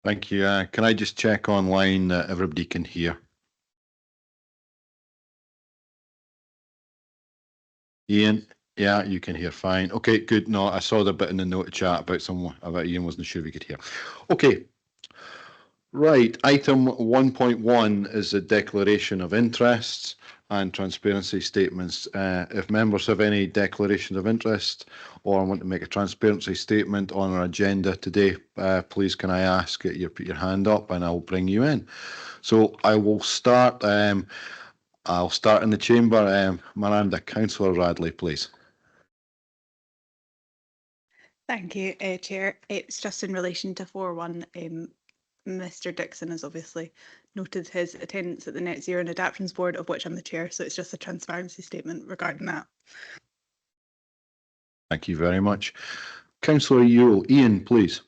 Thank you. Can I just check online that everybody can hear? Ian? Yeah, you can hear fine. Okay, good. No, I saw the bit in the note chat about someone about Ian wasn't sure if he could hear. Okay. Right. Item 1.1 is a declaration of interests and transparency statements. If members have any declaration of interest or want to make a transparency statement on our agenda today, please can I ask that you put your hand up and I'll bring you in. So I will start. I'll start in the chamber. Miranda, Councillor Radley, please. Thank you, Chair. It's just in relation to 4.1. Mr. Dixon has obviously noted his attendance at the Net Zero and Adaptations Board, of which I'm the chair, so it's just a transparency statement regarding that. Thank you very much. Councillor Yule, Ian, please.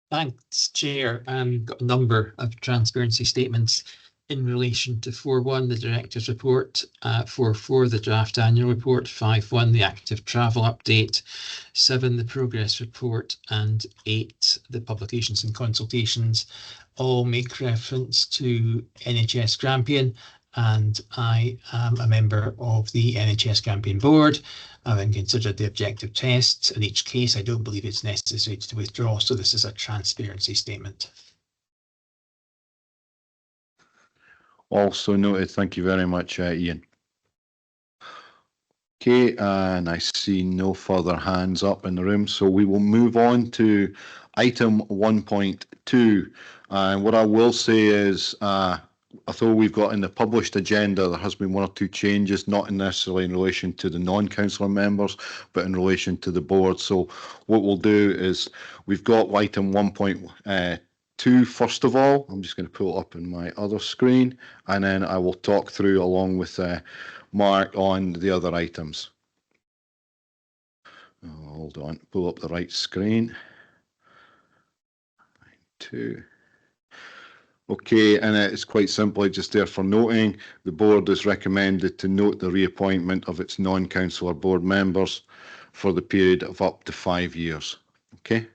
Thanks, Chair. Got a number of transparency statements in relation to 4.1, the Director's Report, 4.4, the Draft Annual Report, 5.1, the Active Travel Update, 7, the Progress Report, and 8, the Publications and Consultations. All make reference to NHS Grampian, and I am a member of the NHS Grampian Board. Having considered the objective tests in each case, I don't believe it's necessary to withdraw, so this is a transparency statement. Also noted. Thank you very much, Ian. Okay, and I see no further hands up in the room, so we will move on to item 1.2. And what I will say is, although we've got in the published agenda, there has been one or two changes, not necessarily in relation to the non-councillor members, but in relation to the board. So what we'll do is we've got item 1.2 first of all. I'm just going to pull it up in my other screen, and then I will talk through along with Mark on the other items. Oh, hold on, pull up the right screen. 2. Okay, and it's quite simply just there for noting. The board is recommended to note the reappointment of its non-councillor board members for the period of up to 5 years. Okay,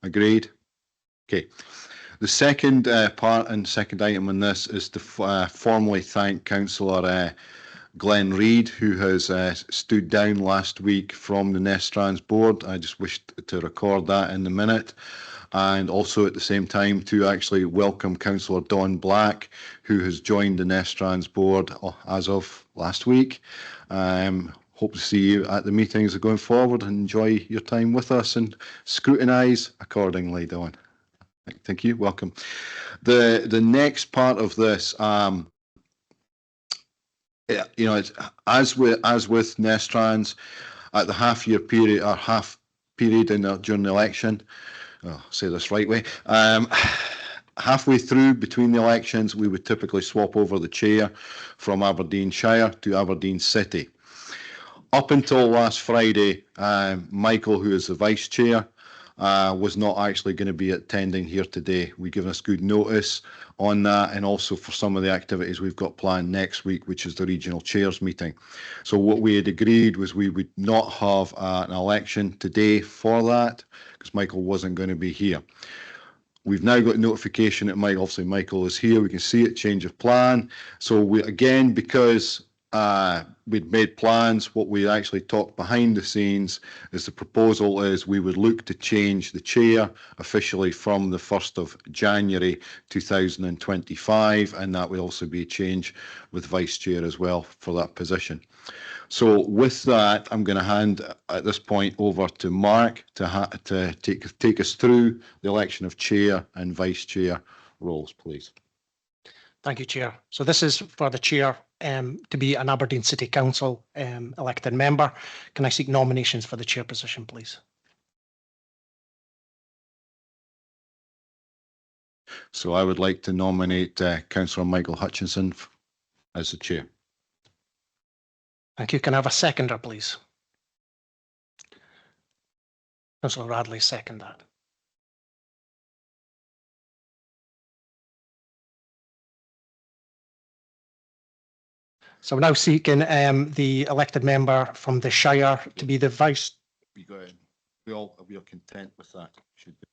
agreed? Okay. The second part and second item on this is to formally thank Councillor Glenn Reid, who has stood down last week from the Nestrans Board. I just wish to record that in the minute. And also at the same time to actually welcome Councillor Don Black, who has joined the Nestrans Board as of last week. Hope to see you at the meetings going forward and enjoy your time with us and scrutinise accordingly, Don. Thank you. Welcome. The next part of this, you know, it's, as with Nestrans, at the half-year period or half period during the election, I'll say this right way. Halfway through between the elections, we would typically swap over the chair from Aberdeenshire to Aberdeen City. Up until last Friday, Michael, who is the vice chair, was not actually going to be attending here today. We've given us good notice on that, and also for some of the activities we've got planned next week, which is the regional chairs meeting. So what we had agreed was we would not have an election today for that, because Michael wasn't going to be here. We've now got notification that obviously Michael is here. We can see it, change of plan. So we, again, because we'd made plans, what we actually talked behind the scenes is the proposal is we would look to change the chair officially from the 1st of January 2025, and that will also be a change with vice chair as well for that position. So with that, I'm going to hand at this point over to Mark to take us through the election of chair and vice chair roles, please. Thank you, Chair. So this is for the chair to be an Aberdeen City Council elected member. Can I seek nominations for the chair position, please? So I would like to nominate Councillor Michael Hutchinson as the chair. Thank you. Can I have a seconder, please? Councillor Radley, second that. So we're now seeking the elected member from the Shire to be the vice. Go ahead. we are content with that. Should be.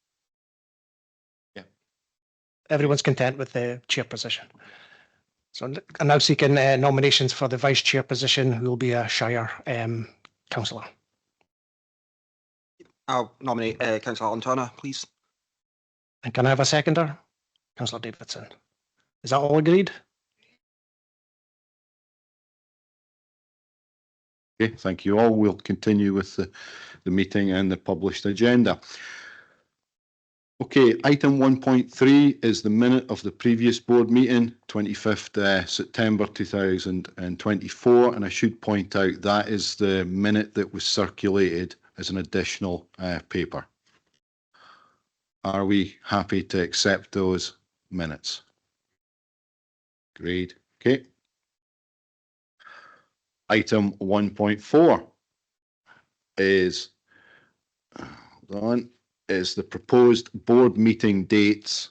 Everyone's content with the chair position. So I'm now seeking nominations for the vice chair position, who will be a Shire councillor. I'll nominate Councillor Lantana, please. And can I have a seconder? Councillor Davidson. Is that all agreed? Okay, thank you all. We'll continue with the meeting and the published agenda. Okay, item 1.3 is the minute of the previous board meeting, 25th September 2024, and I should point out that is the minute that was circulated as an additional paper. Are we happy to accept those minutes? Great. Okay. Item 1.4 is the proposed board meeting dates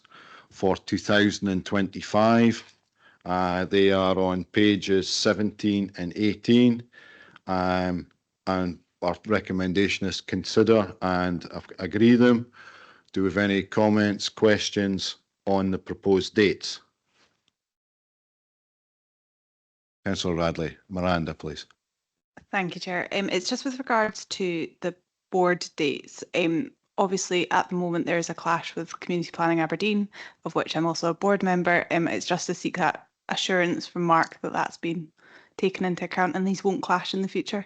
for 2025. They are on pages 17 and 18, and our recommendation is consider and agree them. Do we have any comments, questions on the proposed dates? Councillor Radley, Miranda, please. Thank you, Chair. It's just with regards to the board dates. Obviously, at the moment, there is a clash with Community Planning Aberdeen, of which I'm also a board member. It's just to seek that assurance from Mark that that's been taken into account and these won't clash in the future.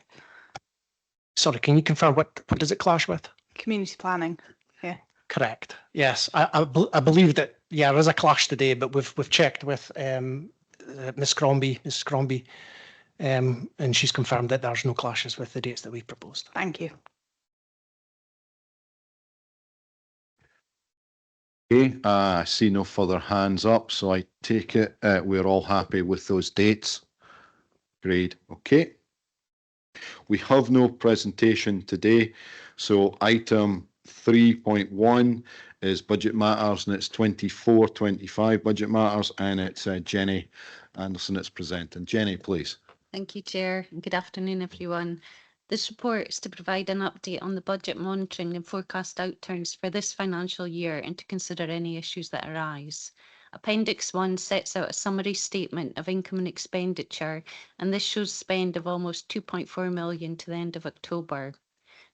Sorry, can you confirm what does it clash with? Community planning. Yeah. Correct. Yes, I believe that. Yeah, there is a clash today, but we've checked with Mrs. Crombie, and she's confirmed that there's no clashes with the dates that we've proposed. Thank you. Okay, I see no further hands up, so I take it we're all happy with those dates. Great. Okay. We have no presentation today, so item 3.1 is budget matters, and it's 24-25 budget matters, and it's Jenny Anderson that's presenting. Jenny, please. Thank you, Chair, and good afternoon, everyone. This report is to provide an update on the budget monitoring and forecast outturns for this financial year and to consider any issues that arise. Appendix 1 sets out a summary statement of income and expenditure, and this shows spend of almost 2.4 million to the end of October.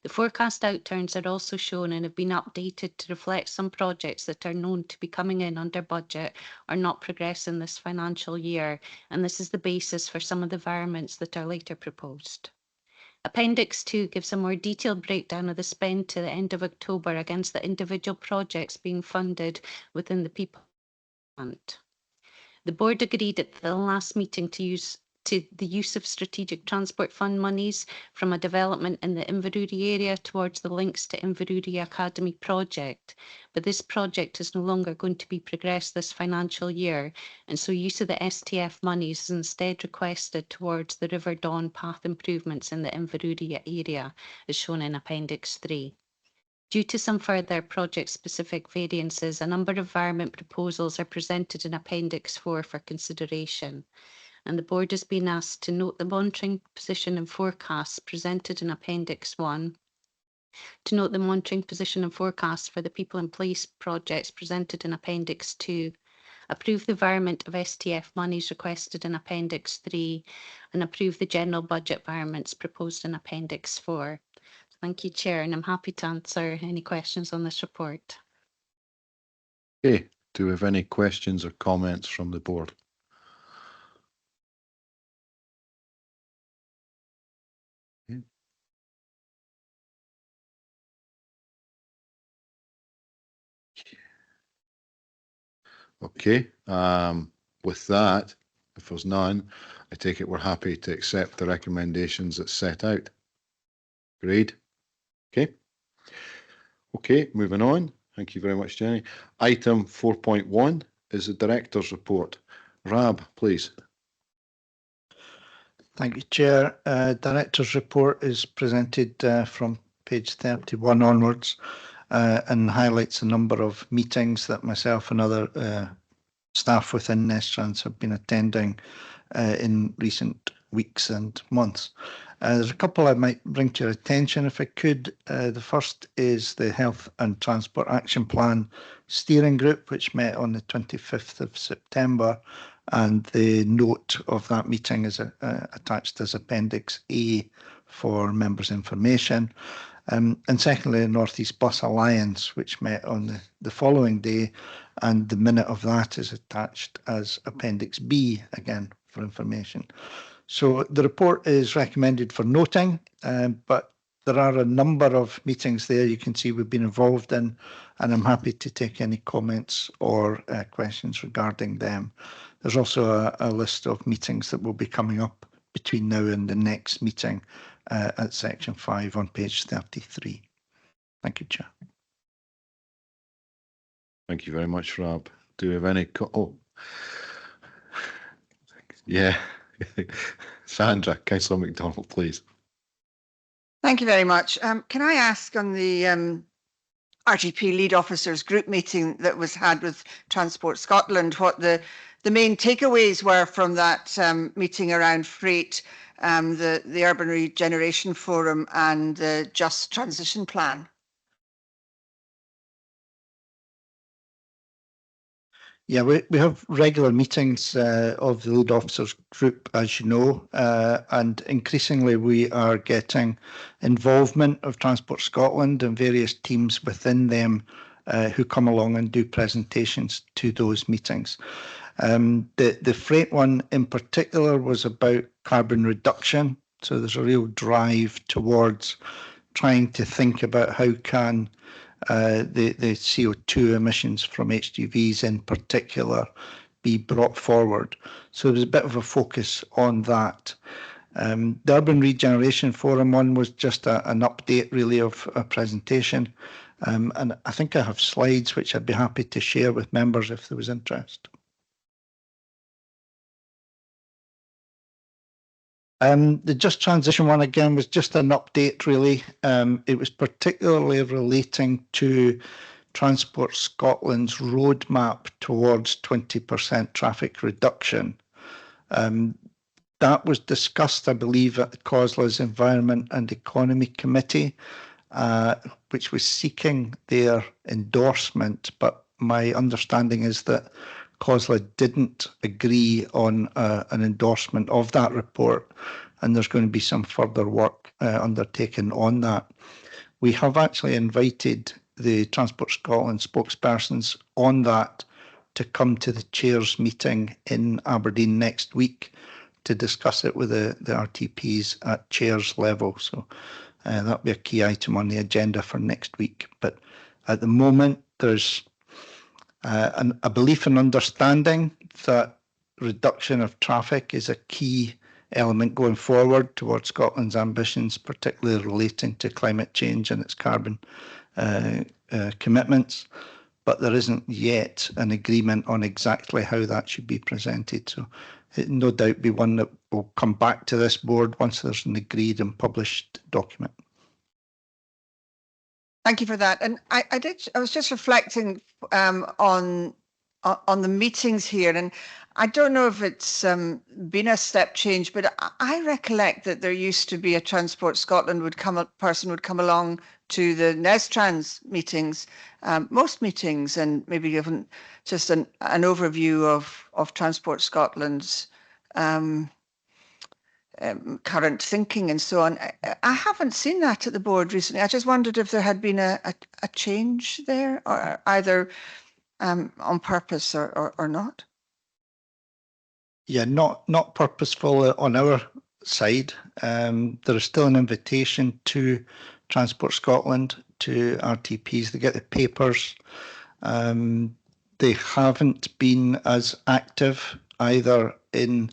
The forecast outturns are also shown and have been updated to reflect some projects that are known to be coming in under budget or not progressing this financial year, and this is the basis for some of the variants that are later proposed. Appendix 2 gives a more detailed breakdown of the spend to the end of October against the individual projects being funded within the People Fund. The board agreed at the last meeting to the use of Strategic Transport Fund monies from a development in the Inverurie area towards the Links to Inverurie Academy project, but this project is no longer going to be progressed this financial year, and so use of the STF monies is instead requested towards the River Dawn path improvements in the Inverurie area, as shown in Appendix 3. Due to some further project-specific variances, a number of variant proposals are presented in Appendix 4 for consideration, and the board has been asked to note the monitoring position and forecasts presented in Appendix 1, to note the monitoring position and forecasts for the People in Place projects presented in Appendix 2, approve the variant of STF monies requested in Appendix 3, and approve the general budget variants proposed in Appendix 4. Thank you, Chair, and I'm happy to answer any questions on this report. Okay, do we have any questions or comments from the board? Okay, with that, if there's none, I take it we're happy to accept the recommendations that's set out. Great. Okay. Okay, moving on. Thank you very much, Jenny. Item 4.1 is the Director's Report. Rab, please. Thank you, Chair. Director's Report is presented from page 31 onwards and highlights a number of meetings that myself and other staff within Nestrans have been attending in recent weeks and months. There's a couple I might bring to your attention if I could. The first is the Health and Transport Action Plan Steering Group, which met on the 25th of September, and the note of that meeting is attached as Appendix A for members' information. And secondly, the North East Bus Alliance, which met on the following day, and the minute of that is attached as Appendix B, again, for information. So the report is recommended for noting, but there are a number of meetings there you can see we've been involved in, and I'm happy to take any comments or questions regarding them. There's also a list of meetings that will be coming up between now and the next meeting at section 5 on page 33. Thank you, Chair. Thank you very much, Rob. Do we have any? Yeah. Sandra, Councillor MacDonald, please. Thank you very much. Can I ask on the RTP lead officers group meeting that was had with Transport Scotland, what the main takeaways were from that meeting around freight, the Urban Regeneration Forum and the Just Transition Plan? Yeah, we have regular meetings of the lead officers group, as you know, and increasingly we are getting involvement of Transport Scotland and various teams within them who come along and do presentations to those meetings. The freight one in particular was about carbon reduction. So there's a real drive towards trying to think about how can the CO2 emissions from HGVs in particular be brought forward. So there's a bit of a focus on that. The Urban Regeneration Forum one was just an update really of a presentation. And I think I have slides which I'd be happy to share with members if there was interest. The Just Transition one, again, was just an update, really. It was particularly relating to Transport Scotland's roadmap towards 20% traffic reduction. That was discussed, I believe, at the COSLA's Environment and Economy Committee, which was seeking their endorsement, but my understanding is that COSLA didn't agree on an endorsement of that report, and there's going to be some further work undertaken on that. We have actually invited the Transport Scotland spokespersons on that to come to the Chair's meeting in Aberdeen next week to discuss it with the RTPs at Chair's level. So that'll be a key item on the agenda for next week. But at the moment, there's a belief and understanding that reduction of traffic is a key element going forward towards Scotland's ambitions, particularly relating to climate change and its carbon commitments. But there isn't yet an agreement on exactly how that should be presented. So it no doubt be one that will come back to this board once there's an agreed and published document. Thank you for that. And I was just reflecting on the meetings here, and I don't know if it's been a step change, but I recollect that there used to be a Transport Scotland person would come along to the Nestrans meetings, most meetings, and maybe given just an overview of Transport Scotland's current thinking and so on. I haven't seen that at the board recently. I just wondered if there had been a change there, or either on purpose or not. Yeah, not purposeful on our side. There is still an invitation to Transport Scotland, to RTPs. They get the papers. They haven't been as active either in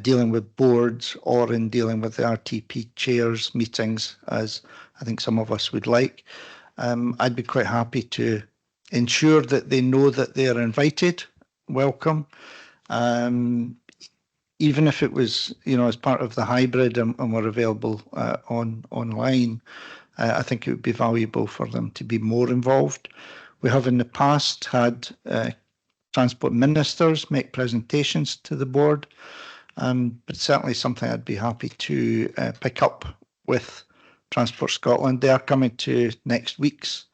dealing with boards or in dealing with the RTP chairs meetings as I think some of us would like. I'd be quite happy to ensure that they know that they are invited, welcome. Even if it was, as part of the hybrid and were available online, I think it would be valuable for them to be more involved. We have in the past had transport ministers make presentations to the board. but certainly something I'd be happy to pick up with Transport Scotland. They are coming to next week's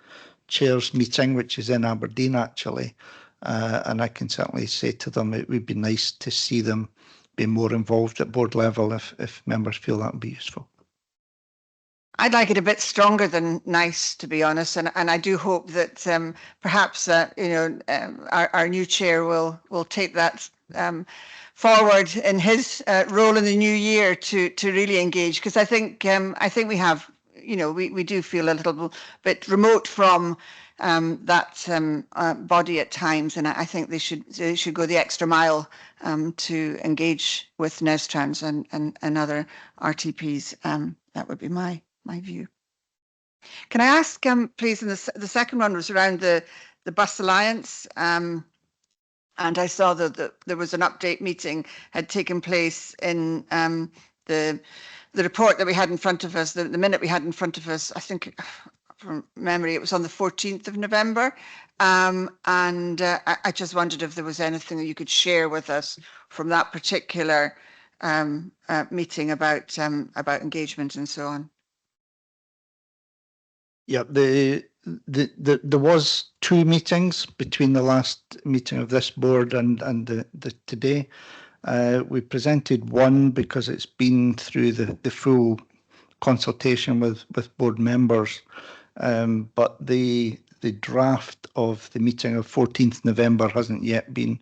chairs meeting, which is in Aberdeen actually, and I can certainly say to them it would be nice to see them be more involved at board level if members feel that would be useful. I'd like it a bit stronger than nice, to be honest, and I do hope that perhaps our new chair will take that forward in his role in the new year to really engage, because I think we have, we do feel a little bit remote from that body at times, and I think they should go the extra mile to engage with Nestrans and other RTPs. That would be my view. Can I ask, please, and the second one was around the Bus Alliance, and I saw that there was an update meeting had taken place in the report that we had in front of us, the minute we had in front of us, I think from memory it was on the 14th of November, and I just wondered if there was anything that you could share with us from that particular meeting about engagement and so on. Yeah, there was 2 meetings between the last meeting of this board and the today. We presented one because it's been through the full consultation with board members, but the draft of the meeting of 14th November hasn't yet been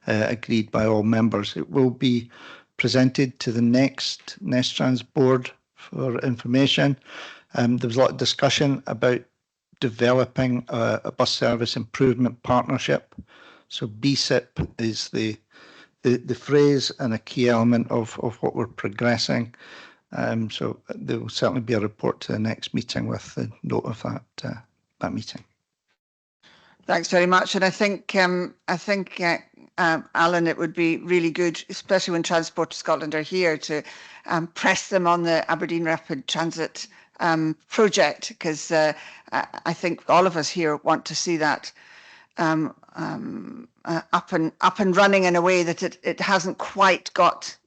agreed by all members. It will be presented to the next Nestrans Board for information. There was a lot of discussion about developing a bus service improvement partnership. So BSIP is the phrase and a key element of what we're progressing. So there will certainly be a report to the next meeting with the note of that meeting. Thanks very much. And I think Alan, it would be really good, especially when Transport Scotland are here, to press them on the Aberdeen Rapid Transit project, because I think all of us here want to see that up and running in a way that it hasn't quite got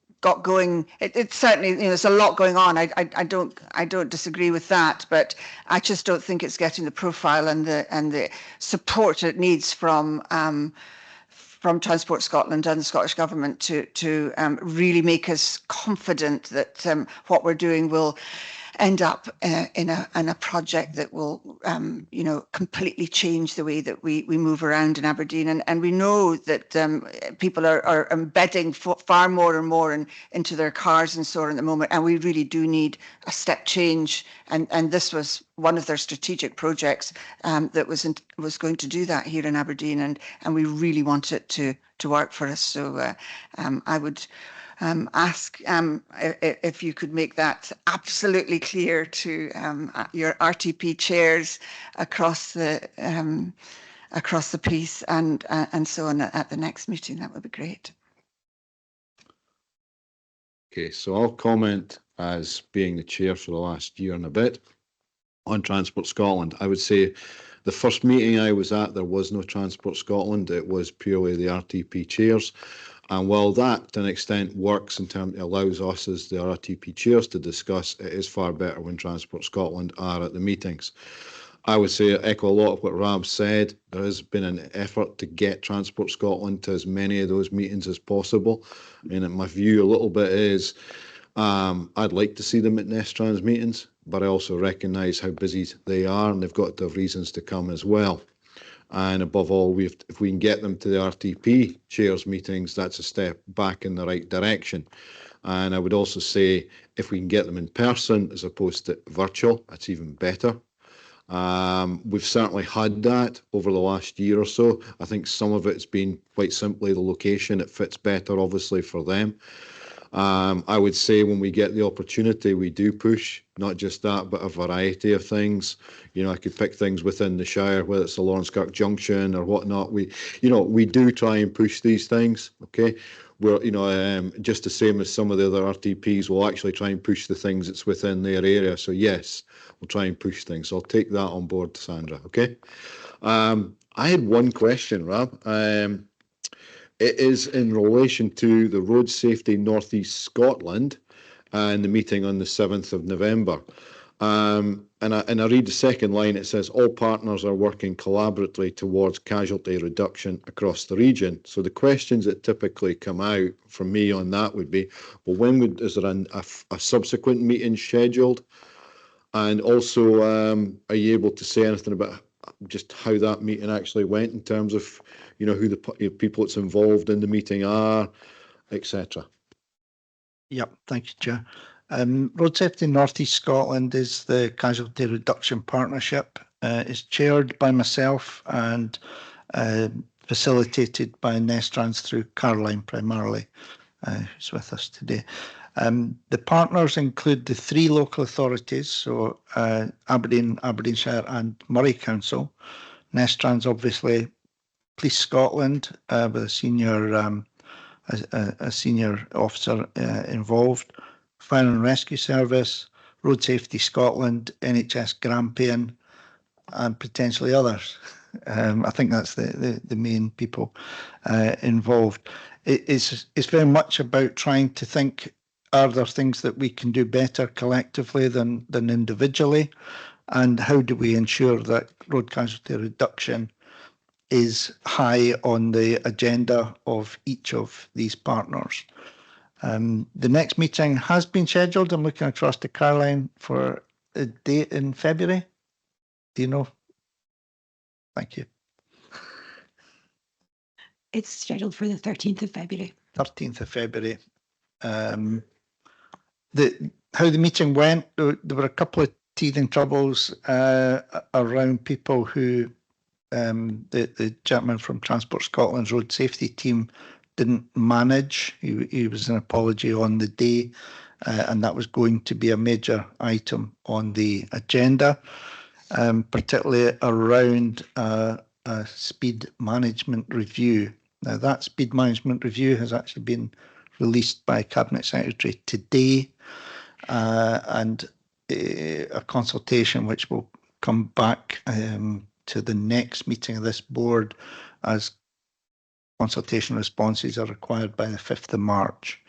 going. It's certainly, there's a lot going on. I don't disagree with that, but I just don't think it's getting the profile and the support it needs from Transport Scotland and the Scottish Government to really make us confident that what we're doing will end up in a project that will completely change the way that we move around in Aberdeen, and we know that people are embedding far more and more into their cars and so on at the moment, and we really do need a step change, and this was one of their strategic projects that was going to do that here in Aberdeen, and we really want it to work for us. So I would ask if you could make that absolutely clear to your RTP chairs across the piece and so on at the next meeting. That would be great. Okay, so I'll comment as being the chair for the last year and a bit on Transport Scotland. I would say the first meeting I was at, there was no Transport Scotland. It was purely the RTP chairs. And while that, to an extent, works in terms, it allows us as the RTP chairs to discuss, it is far better when Transport Scotland are at the meetings. I would say echo a lot of what Rab said. There has been an effort to get Transport Scotland to as many of those meetings as possible. And my view a little bit is, I'd like to see them at Nestrans meetings, but I also recognise how busy they are, and they've got to have reasons to come as well. And above all, if we can get them to the RTP chairs meetings, that's a step back in the right direction. And I would also say, if we can get them in person as opposed to virtual, that's even better. We've certainly had that over the last year or so. I think some of it's been quite simply the location. It fits better, obviously, for them. I would say when we get the opportunity, we do push, not just that, but a variety of things. I could pick things within the Shire, whether it's the Lawrencekirk Junction or whatnot. We do try and push these things, okay? We're, just the same as some of the other RTPs will actually try and push the things that's within their area. So yes, we'll try and push things. So I'll take that on board, Sandra, okay? I had one question, Rob. It is in relation to the Road Safety North East Scotland and the meeting on the 7th of November. And I read the second line, it says, all partners are working collaboratively towards casualty reduction across the region. So the questions that typically come out from me on that would be, well, is there a subsequent meeting scheduled? And also, are you able to say anything about just how that meeting actually went in terms of, who the people that's involved in the meeting are, etc.? Yep, thank you, Chair. Road Safety North East Scotland is the Casualty Reduction Partnership. It's chaired by myself and facilitated by Nestrans through Caroline primarily, who's with us today. The partners include the 3 local authorities, so Aberdeen, Aberdeenshire and Moray Council. Nestrans, obviously, Police Scotland with a senior officer involved, Fire and Rescue Service, Road Safety Scotland, NHS Grampian, and potentially others. I think that's the main people involved. It's very much about trying to think, are there things that we can do better collectively than individually? And how do we ensure that road casualty reduction is high on the agenda of each of these partners? The next meeting has been scheduled. I'm looking across to Caroline for a date in February. Do you know? Thank you. It's scheduled for the 13th of February. 13th of February. How the meeting went, there were a couple of teething troubles around people who the gentleman from Transport Scotland's road safety team didn't manage. He was an apology on the day, and that was going to be a major item on the agenda, particularly around a speed management review. Now, that speed management review has actually been released by Cabinet Secretary today, and a consultation which will come back to the next meeting of this board as consultation responses are required by the 5th of March.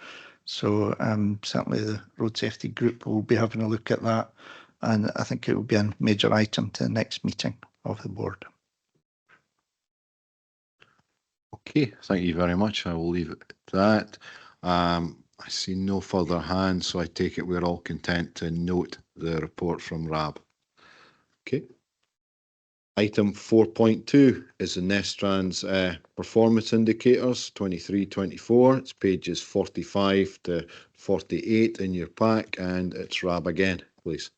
So certainly the Road Safety Group will be having a look at that, and I think it will be a major item to the next meeting of the board. Okay, thank you very much. I will leave it at that. I see no further hands, so I take it we're all content to note the report from RAB. Okay. Item 4.2 is the Nestrans performance indicators 23-24. It's pages 45 to 48 in your pack, and it's RAB again, please.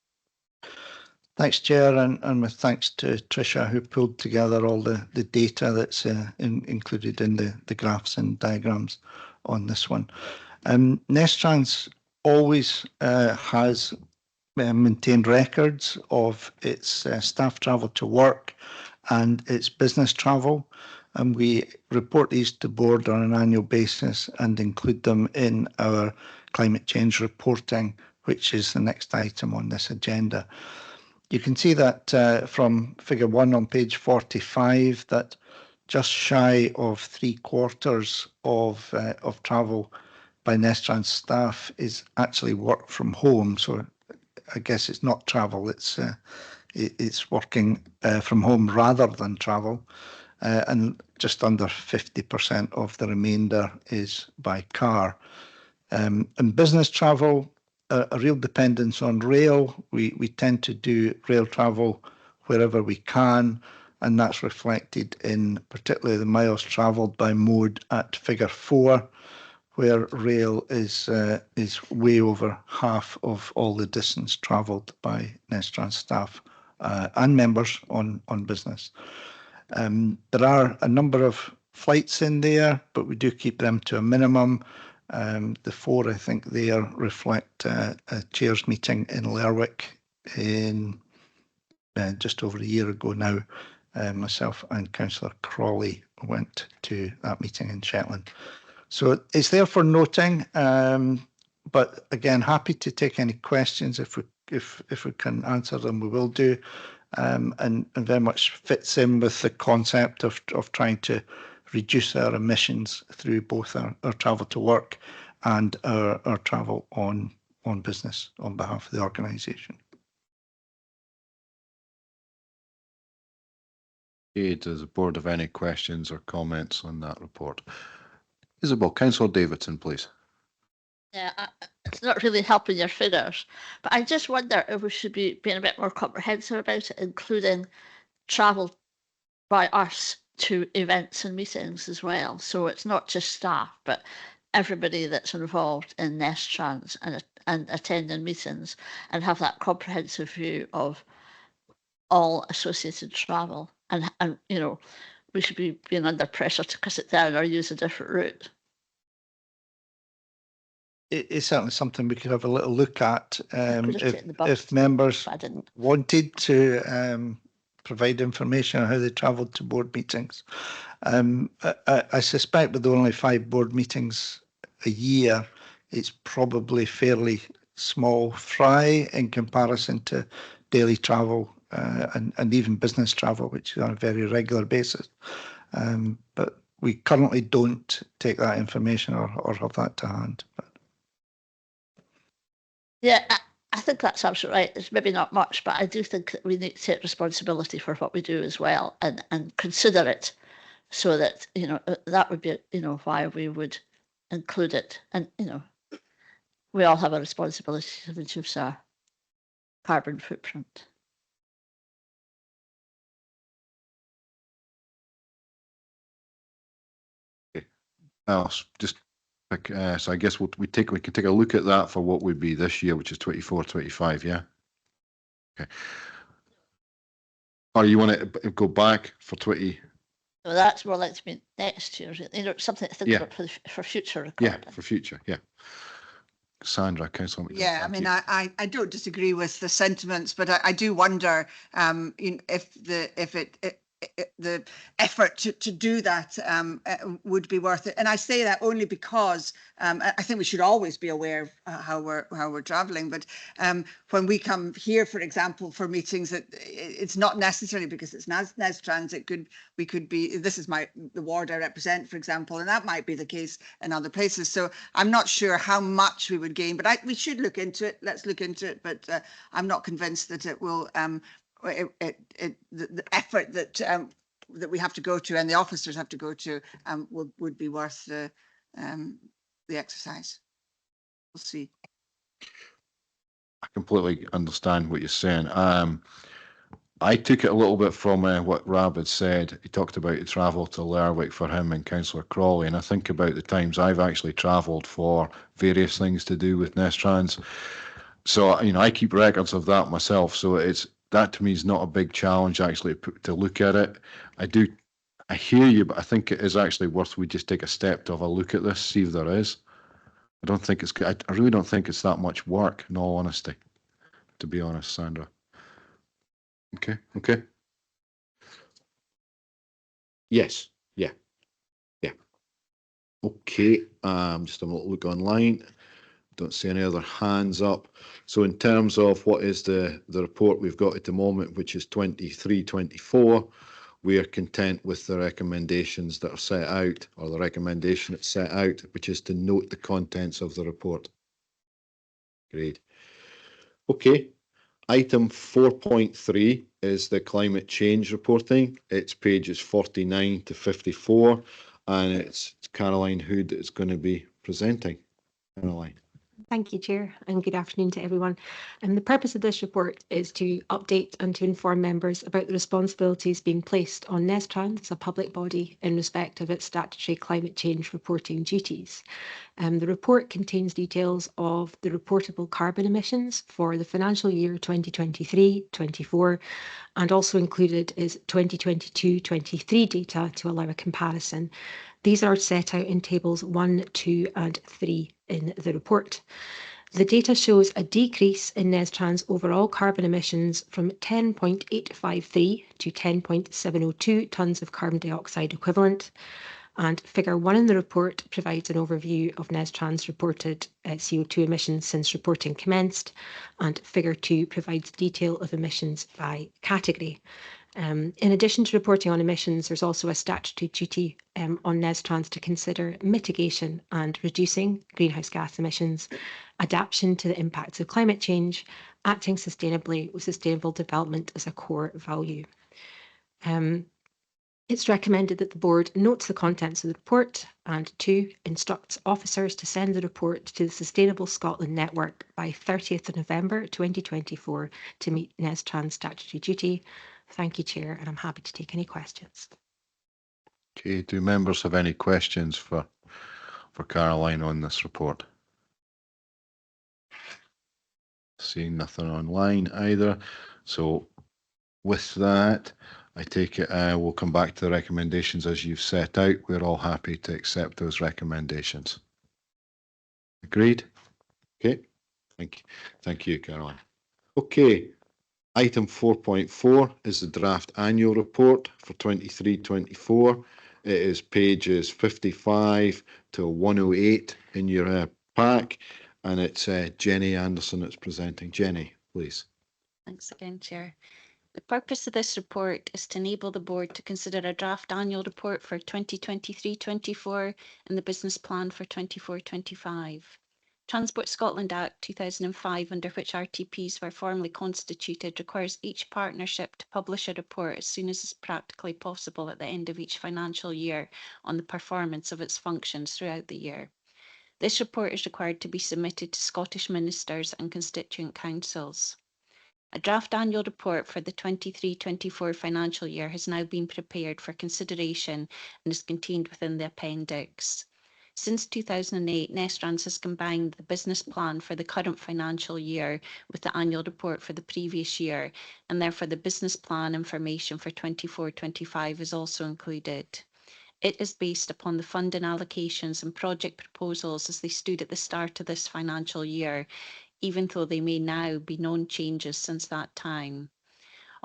Thanks, Chair, and with thanks to Tricia, who pulled together all the data that's included in the graphs and diagrams on this one. Nestrans always has maintained records of its staff travel to work and its business travel, and we report these to board on an annual basis and include them in our climate change reporting, which is the next item on this agenda. You can see that from figure 1 on page 45 that just shy of 3/4 of travel by Nestrans staff is actually work from home. So I guess it's not travel, it's working from home rather than travel, and just under 50% of the remainder is by car. And business travel, a real dependence on rail. We tend to do rail travel wherever we can, and that's reflected in particularly the miles travelled by mode at figure 4, where rail is way over half of all the distance travelled by Nestrans staff and members on business. There are a number of flights in there, but we do keep them to a minimum. The 4, I think, there reflect a chairs meeting in Lerwick in just over a year ago now. Myself and Councillor Crawley went to that meeting in Shetland. So it's there for noting, but again, happy to take any questions if we can answer them, we will do, and very much fits in with the concept of trying to reduce our emissions through both our travel to work and our travel on business on behalf of the organisation. Okay, does the board have any questions or comments on that report? Isabel, Councillor Davidson, please. Yeah, it's not really helping your figures, but I just wonder if we should be being a bit more comprehensive about it, including travel by us to events and meetings as well. So it's not just staff, but everybody that's involved in Nestrans and attending meetings, and have that comprehensive view of all associated travel. And you know, we should be being under pressure to cut it down or use a different route. It's certainly something we could have a little look at if budget, members but I didn't. wanted to provide information on how they travelled to board meetings. I suspect with only 5 board meetings a year, it's probably fairly small fry in comparison to daily travel and even business travel, which is on a very regular basis. But we currently don't take that information or have that to hand. But. Yeah, I think that's absolutely right. It's maybe not much, but I do think that we need to take responsibility for what we do as well, and consider it, so that, you know, that would be, you know, why we would include it. And, you know, we all have a responsibility to reduce our carbon footprint. Okay. Just so I guess we can take a look at that for what would be this year, which is 24-25, yeah. Okay. Or you want to go back for 20? So that's more likely to be next year. You know, something to think about for future recording. Yeah, for future. Yeah. Sandra, Councillor. Yeah, I mean, I don't disagree with the sentiments, but I do wonder if the effort to do that would be worth it. And I say that only because I think we should always be aware of how we're traveling. But when we come here, for example, for meetings, it's not necessarily because it's Nestrans. We could be. This is the ward I represent, for example, and that might be the case in other places. So I'm not sure how much we would gain, but we should look into it. Let's look into it. But I'm not convinced that it will. The effort that we have to go to and the officers have to go to would be worth the exercise. We'll see. I completely understand what you're saying. I took it a little bit from what Rab had said. He talked about the travel to Lerwick for him and Councillor Crawley, and I think about the times I've actually travelled for various things to do with Nestrans. So, you know, I keep records of that myself. So that to me is not a big challenge actually to look at it. I hear you, but I think it is actually worth we just take a step to have a look at this, see if there is. I don't think it's. I really don't think it's that much work, in all honesty. To be honest, Sandra. Okay. Yes. Yeah. Okay. Just a little look online. Don't see any other hands up. So in terms of what is the report we've got at the moment, which is 23-24, we are content with the recommendations that are set out, or the recommendation that's set out, which is to note the contents of the report. Great. Okay. Item 4.3 is the climate change reporting. It's pages 49 to 54, and it's Caroline Hood that's going to be presenting. Caroline. Thank you, Chair, and good afternoon to everyone. The purpose of this report is to update and to inform members about the responsibilities being placed on Nestrans as a public body in respect of its statutory climate change reporting duties. The report contains details of the reportable carbon emissions for the financial year 2023-24, and also included is 2022-23 data to allow a comparison. These are set out in tables 1, 2 and 3 in the report. The data shows a decrease in Nestrans' overall carbon emissions from 10.853 to 10.702 tonnes of carbon dioxide equivalent. And figure 1 in the report provides an overview of Nestrans' reported CO2 emissions since reporting commenced, and figure 2 provides detail of emissions by category. In addition to reporting on emissions, there's also a statutory duty on Nestrans to consider mitigation and reducing greenhouse gas emissions, adaptation to the impacts of climate change, acting sustainably with sustainable development as a core value. It's recommended that the board notes the contents of the report and 2, instructs officers to send the report to the Sustainable Scotland Network by 30th of November 2024 to meet Nestrans statutory duty. Thank you, Chair, and I'm happy to take any questions. Okay, do members have any questions for Caroline on this report? Seeing nothing online either. So with that, I take it we'll come back to the recommendations as you've set out. We're all happy to accept those recommendations. Agreed? Okay. Thank you, Caroline. Okay. Item 4.4 is the draft annual report for 23-24. It is pages 55 to 108 in your pack, and it's Jenny Anderson that's presenting. Jenny, please. Thanks again, Chair. The purpose of this report is to enable the board to consider a draft annual report for 2023-24 and the business plan for 24-25. Transport Scotland Act 2005, under which RTPs were formally constituted, requires each partnership to publish a report as soon as is practically possible at the end of each financial year on the performance of its functions throughout the year. This report is required to be submitted to Scottish ministers and constituent councils. A draft annual report for the 23-24 financial year has now been prepared for consideration and is contained within the appendix. Since 2008, Nestrans has combined the business plan for the current financial year with the annual report for the previous year, and therefore the business plan information for 24-25 is also included. It is based upon the funding allocations and project proposals as they stood at the start of this financial year, even though they may now be known changes since that time.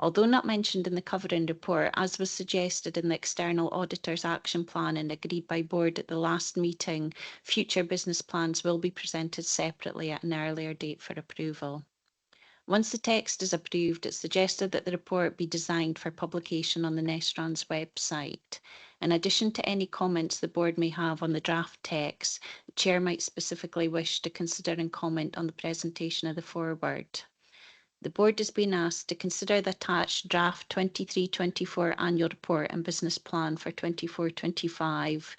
Although not mentioned in the covering report, as was suggested in the External Auditor's Action Plan and agreed by Board at the last meeting, future business plans will be presented separately at an earlier date for approval. Once the text is approved, it's suggested that the report be designed for publication on the Nestrans website. In addition to any comments the Board may have on the draft text, the Chair might specifically wish to consider and comment on the presentation of the foreword. The Board has been asked to consider the attached draft 23-24 annual report and business plan for 24-25,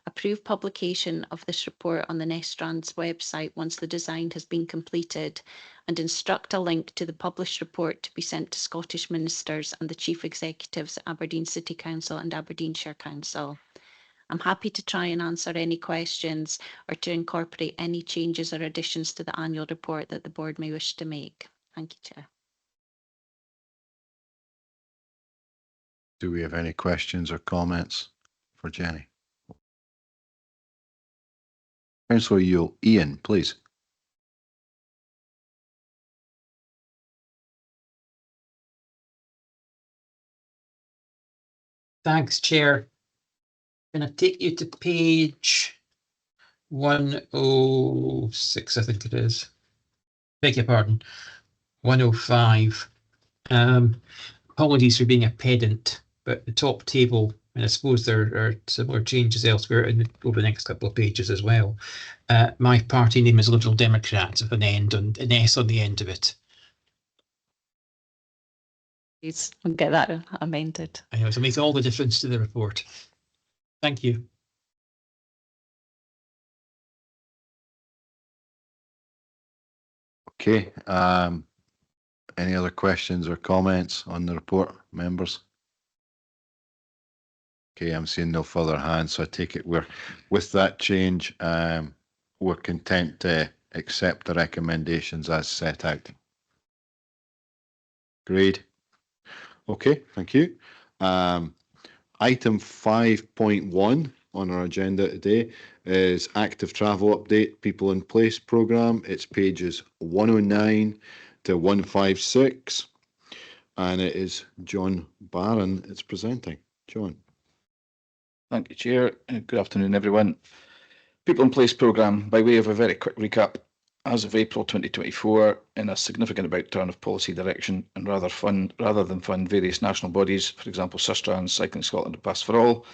approve publication of this report on the Nestrans website once the design has been completed, and instruct a link to the published report to be sent to Scottish ministers and the chief executives at Aberdeen City Council and Aberdeenshire Council. I'm happy to try and answer any questions or to incorporate any changes or additions to the annual report that the Board may wish to make. Thank you, Chair. Do we have any questions or comments for Jenny? Councillor Yule, Ian, please. Thanks, Chair. I'm going to take you to page 106, I think it is. Beg your pardon. 105. Apologies for being a pedant, but the top table, and I suppose there are similar changes elsewhere over the next couple of pages as well. My party name is Liberal Democrats with an S on the end of it. Please, we'll get that amended. I know, it'll make all the difference to the report. Thank you. Okay. Any other questions or comments on the report, members? Okay, I'm seeing no further hands, so I take it we're with that change. We're content to accept the recommendations as set out. Agreed. Okay, thank you. Item 5.1 on our agenda today is active travel update, people in place programme. It's pages 109 to 156, and it is John Barron it's presenting. John. Thank you, Chair. Good afternoon, everyone. People in Place programme, by way of a very quick recap, As of April 2024, in a significant about turn of policy direction, and rather than fund various national bodies, for example, Nestrans, Cycling Scotland and Pass for All,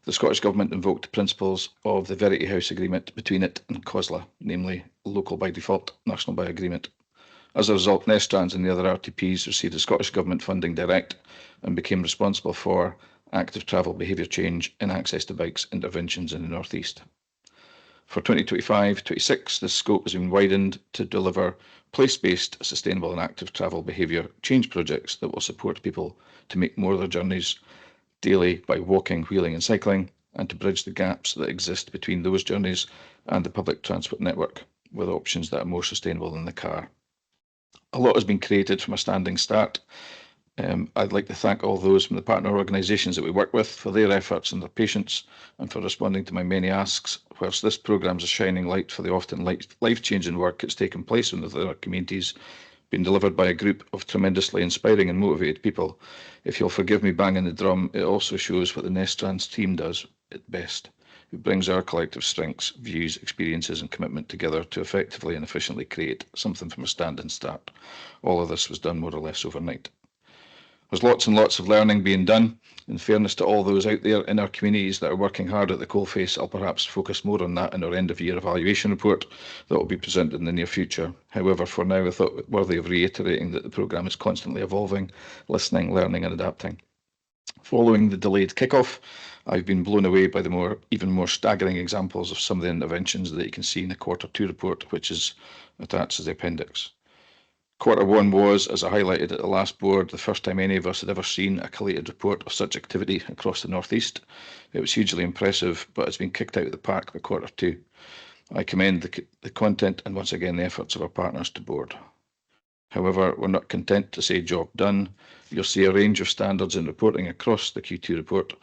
the Scottish Government invoked the principles of the Verity House Agreement between it and COSLA, namely local by default, national by agreement. As a result, Nestrans and the other RTPs received the Scottish Government funding direct and became responsible for active travel behaviour change and access to bikes interventions in the North East. For 2025-26, this scope has been widened to deliver place-based, sustainable and active travel behaviour change projects that will support people to make more of their journeys daily by walking, wheeling and cycling, and to bridge the gaps that exist between those journeys and the public transport network with options that are more sustainable than the car. A lot has been created from a standing start. I'd like to thank all those from the partner organisations that we work with for their efforts and their patience and for responding to my many asks, whilst this programme is a shining light for the often life-changing work that's taken place in our communities, being delivered by a group of tremendously inspiring and motivated people. If you'll forgive me banging the drum, it also shows what the Nestrans team does at best. It brings our collective strengths, views, experiences and commitment together to effectively and efficiently create something from a standing start. All of this was done more or less overnight. There's lots and lots of learning being done. In fairness to all those out there in our communities that are working hard at the coalface, I'll perhaps focus more on that in our end-of-year evaluation report that will be presented in the near future. However, for now, I thought it worthy of reiterating that the programme is constantly evolving, listening, learning and adapting. Following the delayed kick-off, I've been blown away by the even more staggering examples of some of the interventions that you can see in the Q2 report, which is attached as the appendix. Q1 was, as I highlighted at the last board, the first time any of us had ever seen a collated report of such activity across the North East. It was hugely impressive, but it's been kicked out of the park by Q2. I commend the content and once again the efforts of our partners to board. However, we're not content to say job done. You'll see a range of standards in reporting across the Q2 report.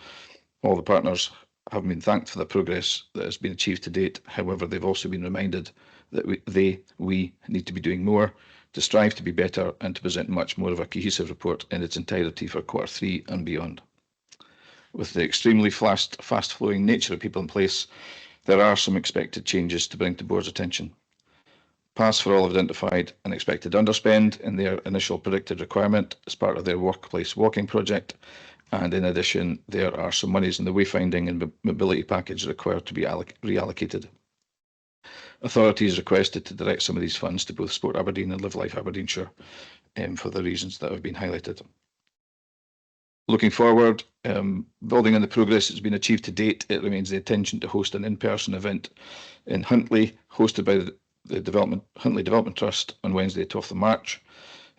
All the partners have been thanked for the progress that has been achieved to date. However, they've also been reminded that we need to be doing more, to strive to be better and to present much more of a cohesive report in its entirety for Q3 and beyond. With the extremely fast-flowing nature of people in place, there are some expected changes to bring to Board's attention. Pass for All have identified an expected underspend in their initial predicted requirement as part of their workplace walking project, and in addition, there are some monies in the wayfinding and mobility package required to be reallocated. Authorities requested to direct some of these funds to both Sport Aberdeen and Live Life Aberdeenshire for the reasons that have been highlighted. Looking forward, building on the progress that's been achieved to date, it remains the intention to host an in-person event in Huntly, hosted by the Huntly Development Trust on Wednesday, 12th of March.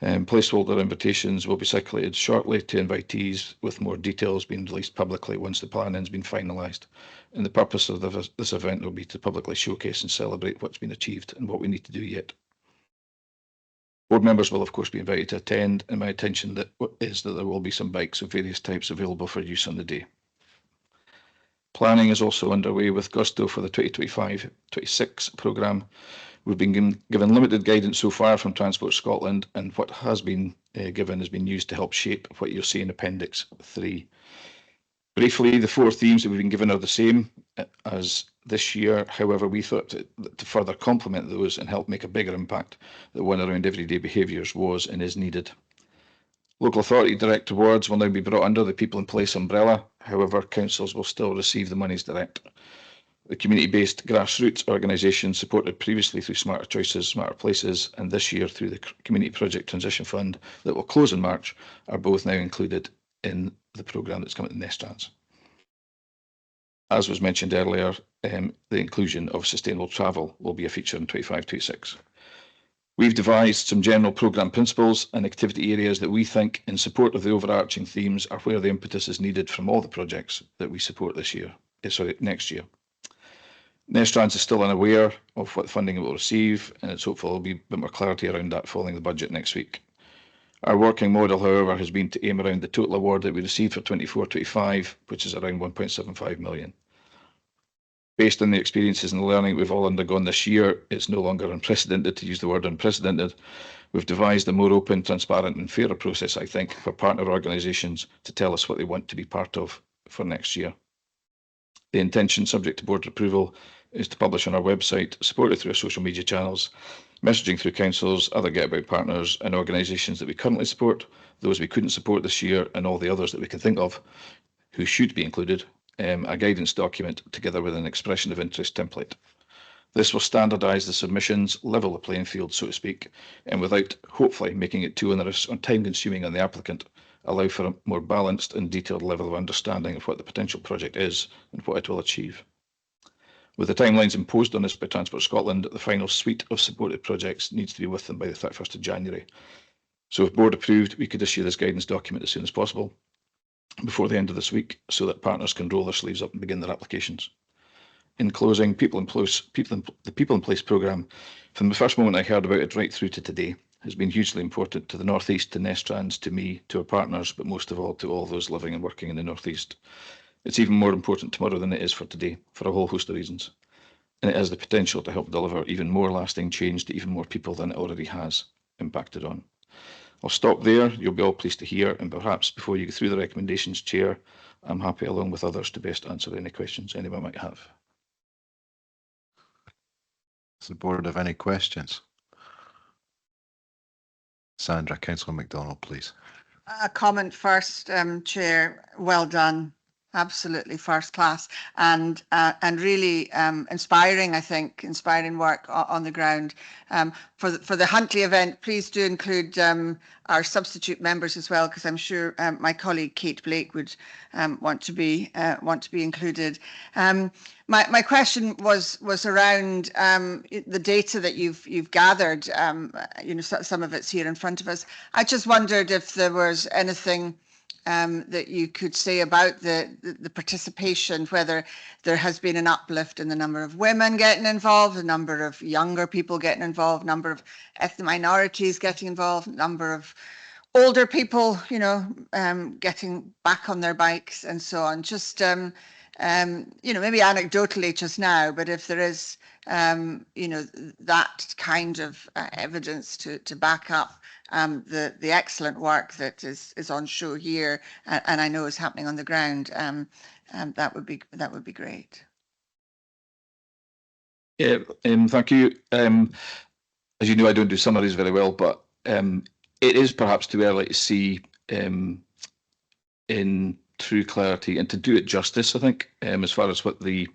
Placeholder invitations will be circulated shortly to invitees, with more details being released publicly once the planning has been finalised. And the purpose of this event will be to publicly showcase and celebrate what's been achieved and what we need to do yet. Board members will of course be invited to attend, and my intention is that there will be some bikes of various types available for use on the day. Planning is also underway with gusto for the 2025-26 programme. We've been given limited guidance so far from Transport Scotland, and what has been given has been used to help shape what you'll see in Appendix 3. Briefly, the 4 themes that we've been given are the same as this year. However, we thought to further complement those and help make a bigger impact, that one around everyday behaviours was and is needed. Local authority direct awards will now be brought under the People in Place umbrella. However, councils will still receive the monies direct. The community-based grassroots organisation supported previously through Smarter Choices, Smarter Places, and this year through the Community Project Transition Fund that will close in March are both now included in the programme that's coming to Nestrans. As was mentioned earlier, the inclusion of sustainable travel will be a feature in 25-26. We've devised some general programme principles and activity areas that we think, in support of the overarching themes, are where the impetus is needed from all the projects that we support next year. Nestrans is still unaware of what funding it will receive, and it's hopeful there will be a bit more clarity around that following the budget next week. Our working model, however, has been to aim around the total award that we received for 24-25, which is around 1.75 million. Based on the experiences and the learning we've all undergone this year, it's no longer unprecedented to use the word unprecedented. We've devised a more open, transparent and fairer process, I think, for partner organisations to tell us what they want to be part of for next year. The intention, subject to board approval, is to publish on our website, supported through our social media channels, messaging through councils, other Get About partners and organisations that we currently support, those we couldn't support this year and all the others that we can think of who should be included, a guidance document together with an expression of interest template. This will standardise the submissions, level the playing field, so to speak, and without hopefully making it too onerous or time consuming on the applicant, allow for a more balanced and detailed level of understanding of what the potential project is and what it will achieve. With the timelines imposed on us by Transport Scotland, the final suite of supported projects needs to be with them by the 31st of January. So if board approved, we could issue this guidance document as soon as possible before the end of this week so that partners can roll their sleeves up and begin their applications. In closing, the People in Place programme, from the first moment I heard about it right through to today, has been hugely important to the North East, to Nestrans, to me, to our partners, but most of all to all those living and working in the North East. It's even more important tomorrow than it is for today, for a whole host of reasons. And it has the potential to help deliver even more lasting change to even more people than it already has impacted on. I'll stop there. You'll be all pleased to hear, and perhaps before you go through the recommendations, Chair, I'm happy along with others to best answer any questions anyone might have. Does the board have any questions? Sandra, Councillor MacDonald, please. A comment first, Chair. Well done. Absolutely first class and really inspiring, I think, inspiring work on the ground. For the Huntly event, please do include our substitute members as well, because I'm sure my colleague Kate Blake would want to be included. My question was around the data that you've gathered. You know, some of it's here in front of us. I just wondered if there was anything that you could say about the participation, whether there has been an uplift in the number of women getting involved, the number of younger people getting involved, number of ethnic minorities getting involved, number of older people, you know, getting back on their bikes and so on. Just, you know, maybe anecdotally just now, but if there is, you know, that kind of evidence to back up the excellent work that is on show here, and I know is happening on the ground, that would be great. Yeah, thank you. As you know, I don't do summaries very well, but it is perhaps too early to see in true clarity and to do it justice, I think, as far as what the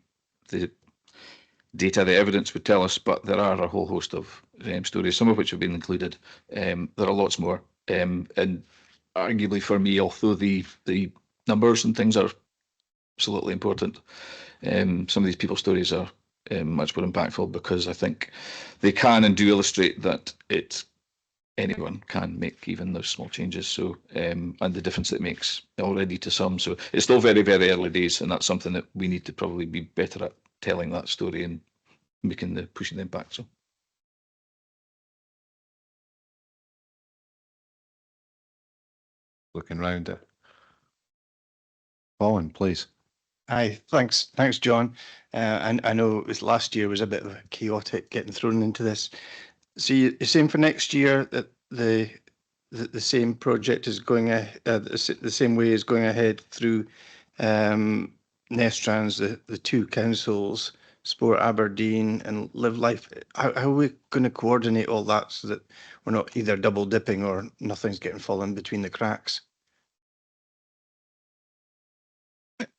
data, the evidence would tell us, but there are a whole host of stories, some of which have been included. There are lots more, and arguably for me, although the numbers and things are absolutely important, some of these people's stories are much more impactful, because I think they can and do illustrate that anyone can make even those small changes. So and the difference it makes already to some. So it's still very, very early days, and that's something that we need to probably be better at, telling that story and pushing the impact. So. Looking round it. Colin, please. Hi, thanks, John. And I know it was last year was a bit of a chaotic getting thrown into this. So you're saying for next year that the same project is going the same way is going ahead through Nestrans, the two councils, Sport Aberdeen and Live Life. How are we going to coordinate all that so that we're not either double dipping or nothing's getting fallen between the cracks?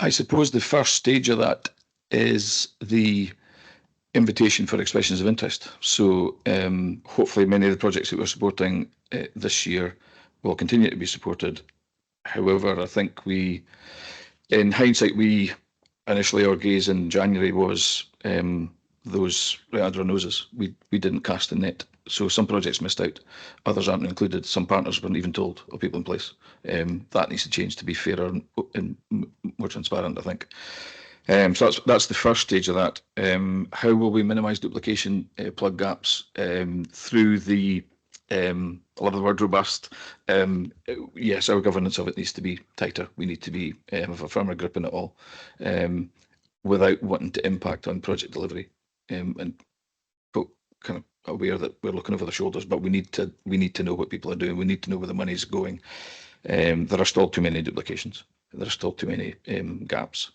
I suppose the first stage of that is the invitation for expressions of interest. So hopefully many of the projects that we're supporting this year will continue to be supported. However, I think in hindsight, initially our gaze in January was those right under our noses. We didn't cast a net. So some projects missed out, others aren't included. Some partners weren't even told of People in Place. That needs to change to be fairer and more transparent, I think. So that's the first stage of that. How will we minimise duplication, plug gaps through the, I love the word robust. Yes, our governance of it needs to be tighter. We need to be have a firmer grip in it all, without wanting to impact on project delivery. And kind of aware that we're looking over their shoulders, but we need to know what people are doing. We need to know where the money's going. There are still too many duplications. There are still too many gaps.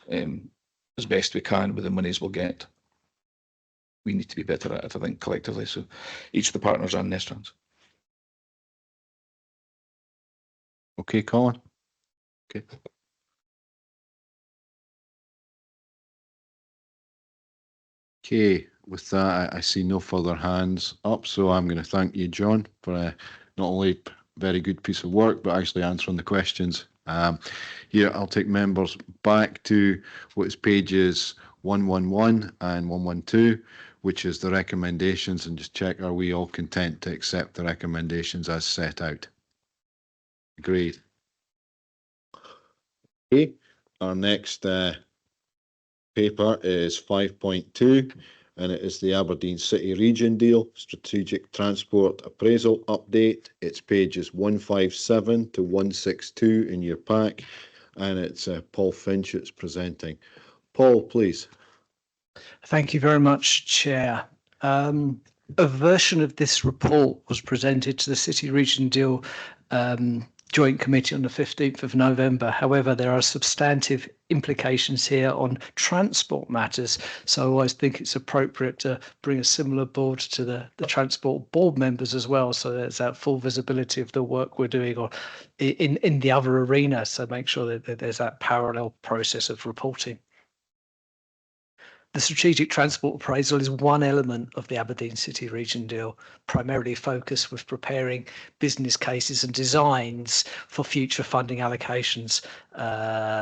As best we can with the monies we'll get. we need to be better at it, I think, collectively. So each of the partners and Nestrans. Okay, Colin. Okay. Okay, with that, I see no further hands up, so I'm going to thank you, John, for not only a very good piece of work, but actually answering the questions. Here, I'll take members back to what is pages 111 and 112, which is the recommendations, and just check, are we all content to accept the recommendations as set out? Agreed. Okay, our next paper is 5.2, and it is the Aberdeen City Region Deal Strategic Transport Appraisal Update. It's pages 157 to 162 in your pack, and it's Paul Finch that's presenting. Paul, please. Thank you very much, Chair. A version of this report was presented to the City Region Deal Joint Committee on the 15th of November. However, there are substantive implications here on transport matters, so I always think it's appropriate to bring a similar board to the Transport Board members as well, so there's that full visibility of the work we're doing or in the other arena, so make sure that there's that parallel process of reporting. The strategic transport appraisal is one element of the Aberdeen City Region Deal, primarily focused with preparing business cases and designs for future funding allocations.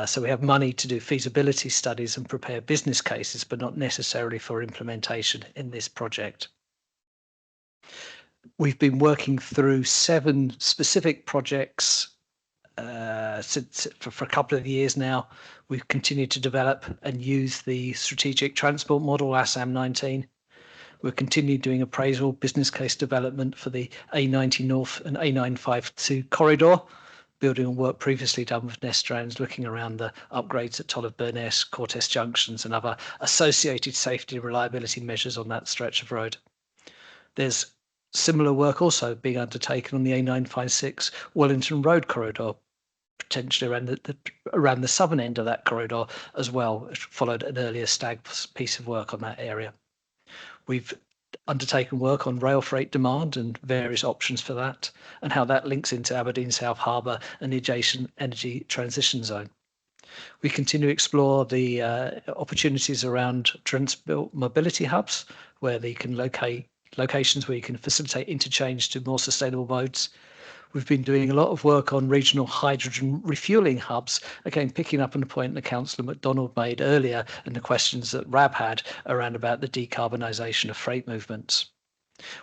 So we have money to do feasibility studies and prepare business cases, but not necessarily for implementation in this project. We've been working through 7 specific projects for a couple of years now. We've continued to develop and use the strategic transport model, ASAM 19. We've continued doing appraisal, business case development for the A90 North and A952 corridor, building on work previously done with Nestrans, looking around the upgrades at Toll of Burness, Cortes Junctions and other associated safety and reliability measures on that stretch of road. There's similar work also being undertaken on the A956 Wellington Road corridor, potentially around the southern end of that corridor as well, which followed an earlier stag piece of work on that area. We've undertaken work on rail freight demand and various options for that, and how that links into Aberdeen South Harbour and the adjacent energy transition zone. We continue to explore the opportunities around transport mobility hubs, where they can locate locations where you can facilitate interchange to more sustainable modes. We've been doing a lot of work on regional hydrogen refueling hubs, again, picking up on the point that Councillor MacDonald made earlier and the questions that Rab had around about the decarbonisation of freight movements.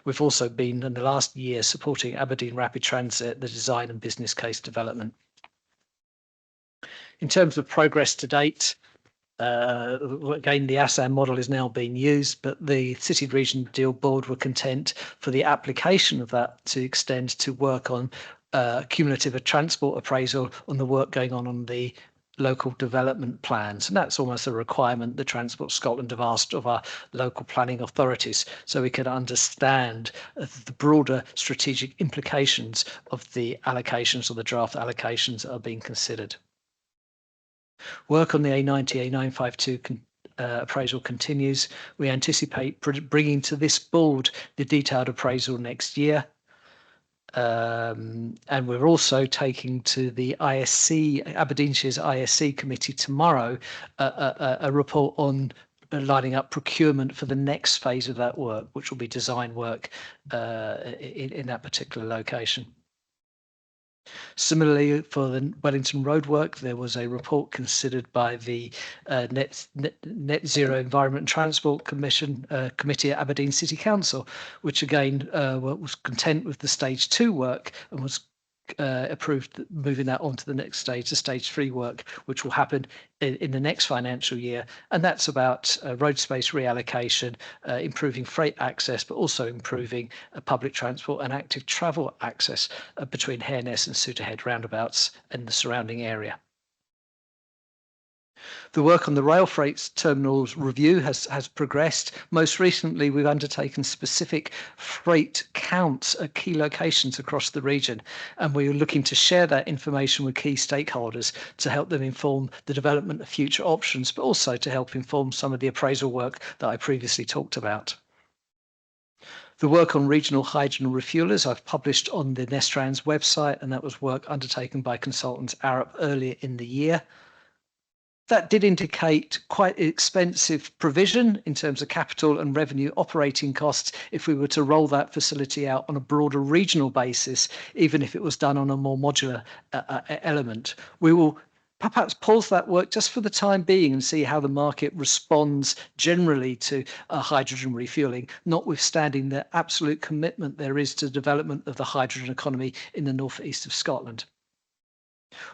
We've also been, in the last year, supporting Aberdeen Rapid Transit, the design and business case development. In terms of progress to date, again, the ASAM model is now being used, but the City Region Deal Board were content for the application of that to extend to work on cumulative transport appraisal on the work going on the local development plans. And that's almost a requirement that Transport Scotland have asked of our local planning authorities, so we can understand the broader strategic implications of the allocations or the draft allocations that are being considered. Work on the A90, A952 appraisal continues. We anticipate bringing to this board the detailed appraisal next year. And we're also taking to the ISC, Aberdeenshire's ISC committee tomorrow, a report on lining up procurement for the next phase of that work, which will be design work in that particular location. Similarly, for the Wellington Road work, there was a report considered by the Net Zero Environment and Transport Commission Committee at Aberdeen City Council, which again was content with the stage 2 work and was approved moving that on to the next stage, the stage 3 work, which will happen in the next financial year. And that's about road space reallocation, improving freight access, but also improving public transport and active travel access between Hareness and Sooterhead roundabouts and the surrounding area. The work on the rail freight terminals review has progressed. Most recently, we've undertaken specific freight counts at key locations across the region, and we're looking to share that information with key stakeholders to help them inform the development of future options, but also to help inform some of the appraisal work that I previously talked about. The work on regional hydrogen refuelers I've published on the Nestrans website, and that was work undertaken by consultants Arup earlier in the year. That did indicate quite expensive provision in terms of capital and revenue operating costs if we were to roll that facility out on a broader regional basis, even if it was done on a more modular element. We will perhaps pause that work just for the time being and see how the market responds generally to hydrogen refueling, notwithstanding the absolute commitment there is to the development of the hydrogen economy in the northeast of Scotland.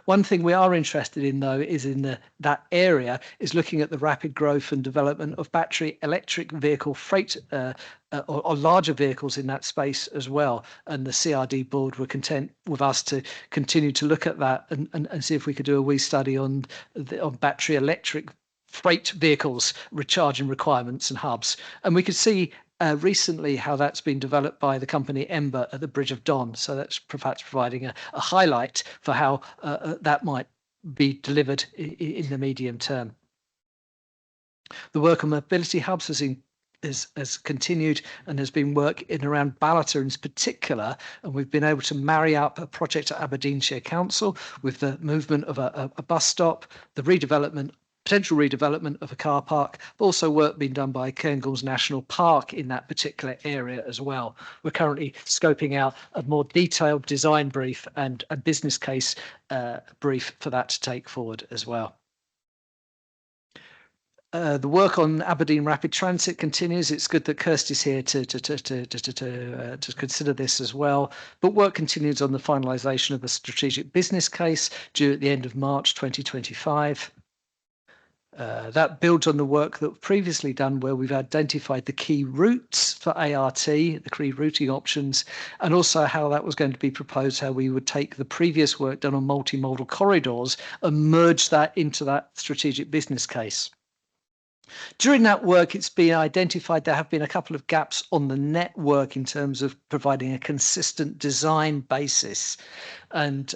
One thing we are interested in, though, is in that area is looking at the rapid growth and development of battery electric vehicle freight or larger vehicles in that space as well. And the CRD board were content with us to continue to look at that and see if we could do a wee study on battery electric freight vehicles, recharging requirements and hubs. And we could see recently how that's been developed by the company Ember at the Bridge of Don. So that's perhaps providing a highlight for how that might be delivered in the medium term. The work on mobility hubs has continued, and there's been work in around Ballater in particular, and we've been able to marry up a project at Aberdeenshire Council with the movement of a bus stop, the potential redevelopment of a car park, but also work being done by Cairngorms National Park in that particular area as well. We're currently scoping out a more detailed design brief and a business case brief for that to take forward as well. The work on Aberdeen Rapid Transit continues. It's good that Kirsty's here to consider this as well. But work continues on the finalisation of a strategic business case due at the end of March 2025. That builds on the work that was previously done where we've identified the key routes for ART, the key routing options, and also how that was going to be proposed, how we would take the previous work done on multimodal corridors and merge that into that strategic business case. During that work, it's been identified there have been a couple of gaps on the network in terms of providing a consistent design basis. And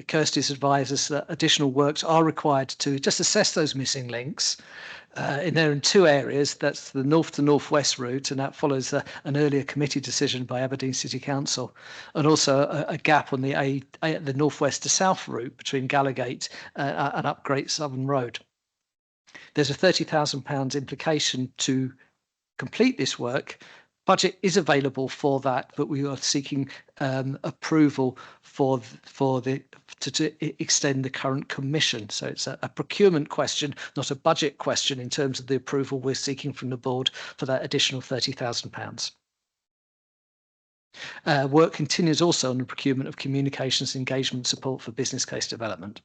Kirsty's advised us that additional works are required to just assess those missing links. They're in two areas. That's the north to northwest route, and that follows an earlier committee decision by Aberdeen City Council, and also a gap on the northwest to south route between Gallagate and up Great Southern Road. There's a £30,000 implication to complete this work. Budget is available for that, but we are seeking approval to extend the current commission. So it's a procurement question, not a budget question in terms of the approval we're seeking from the board for that additional £30,000. Work continues also on the procurement of communications engagement support for business case development.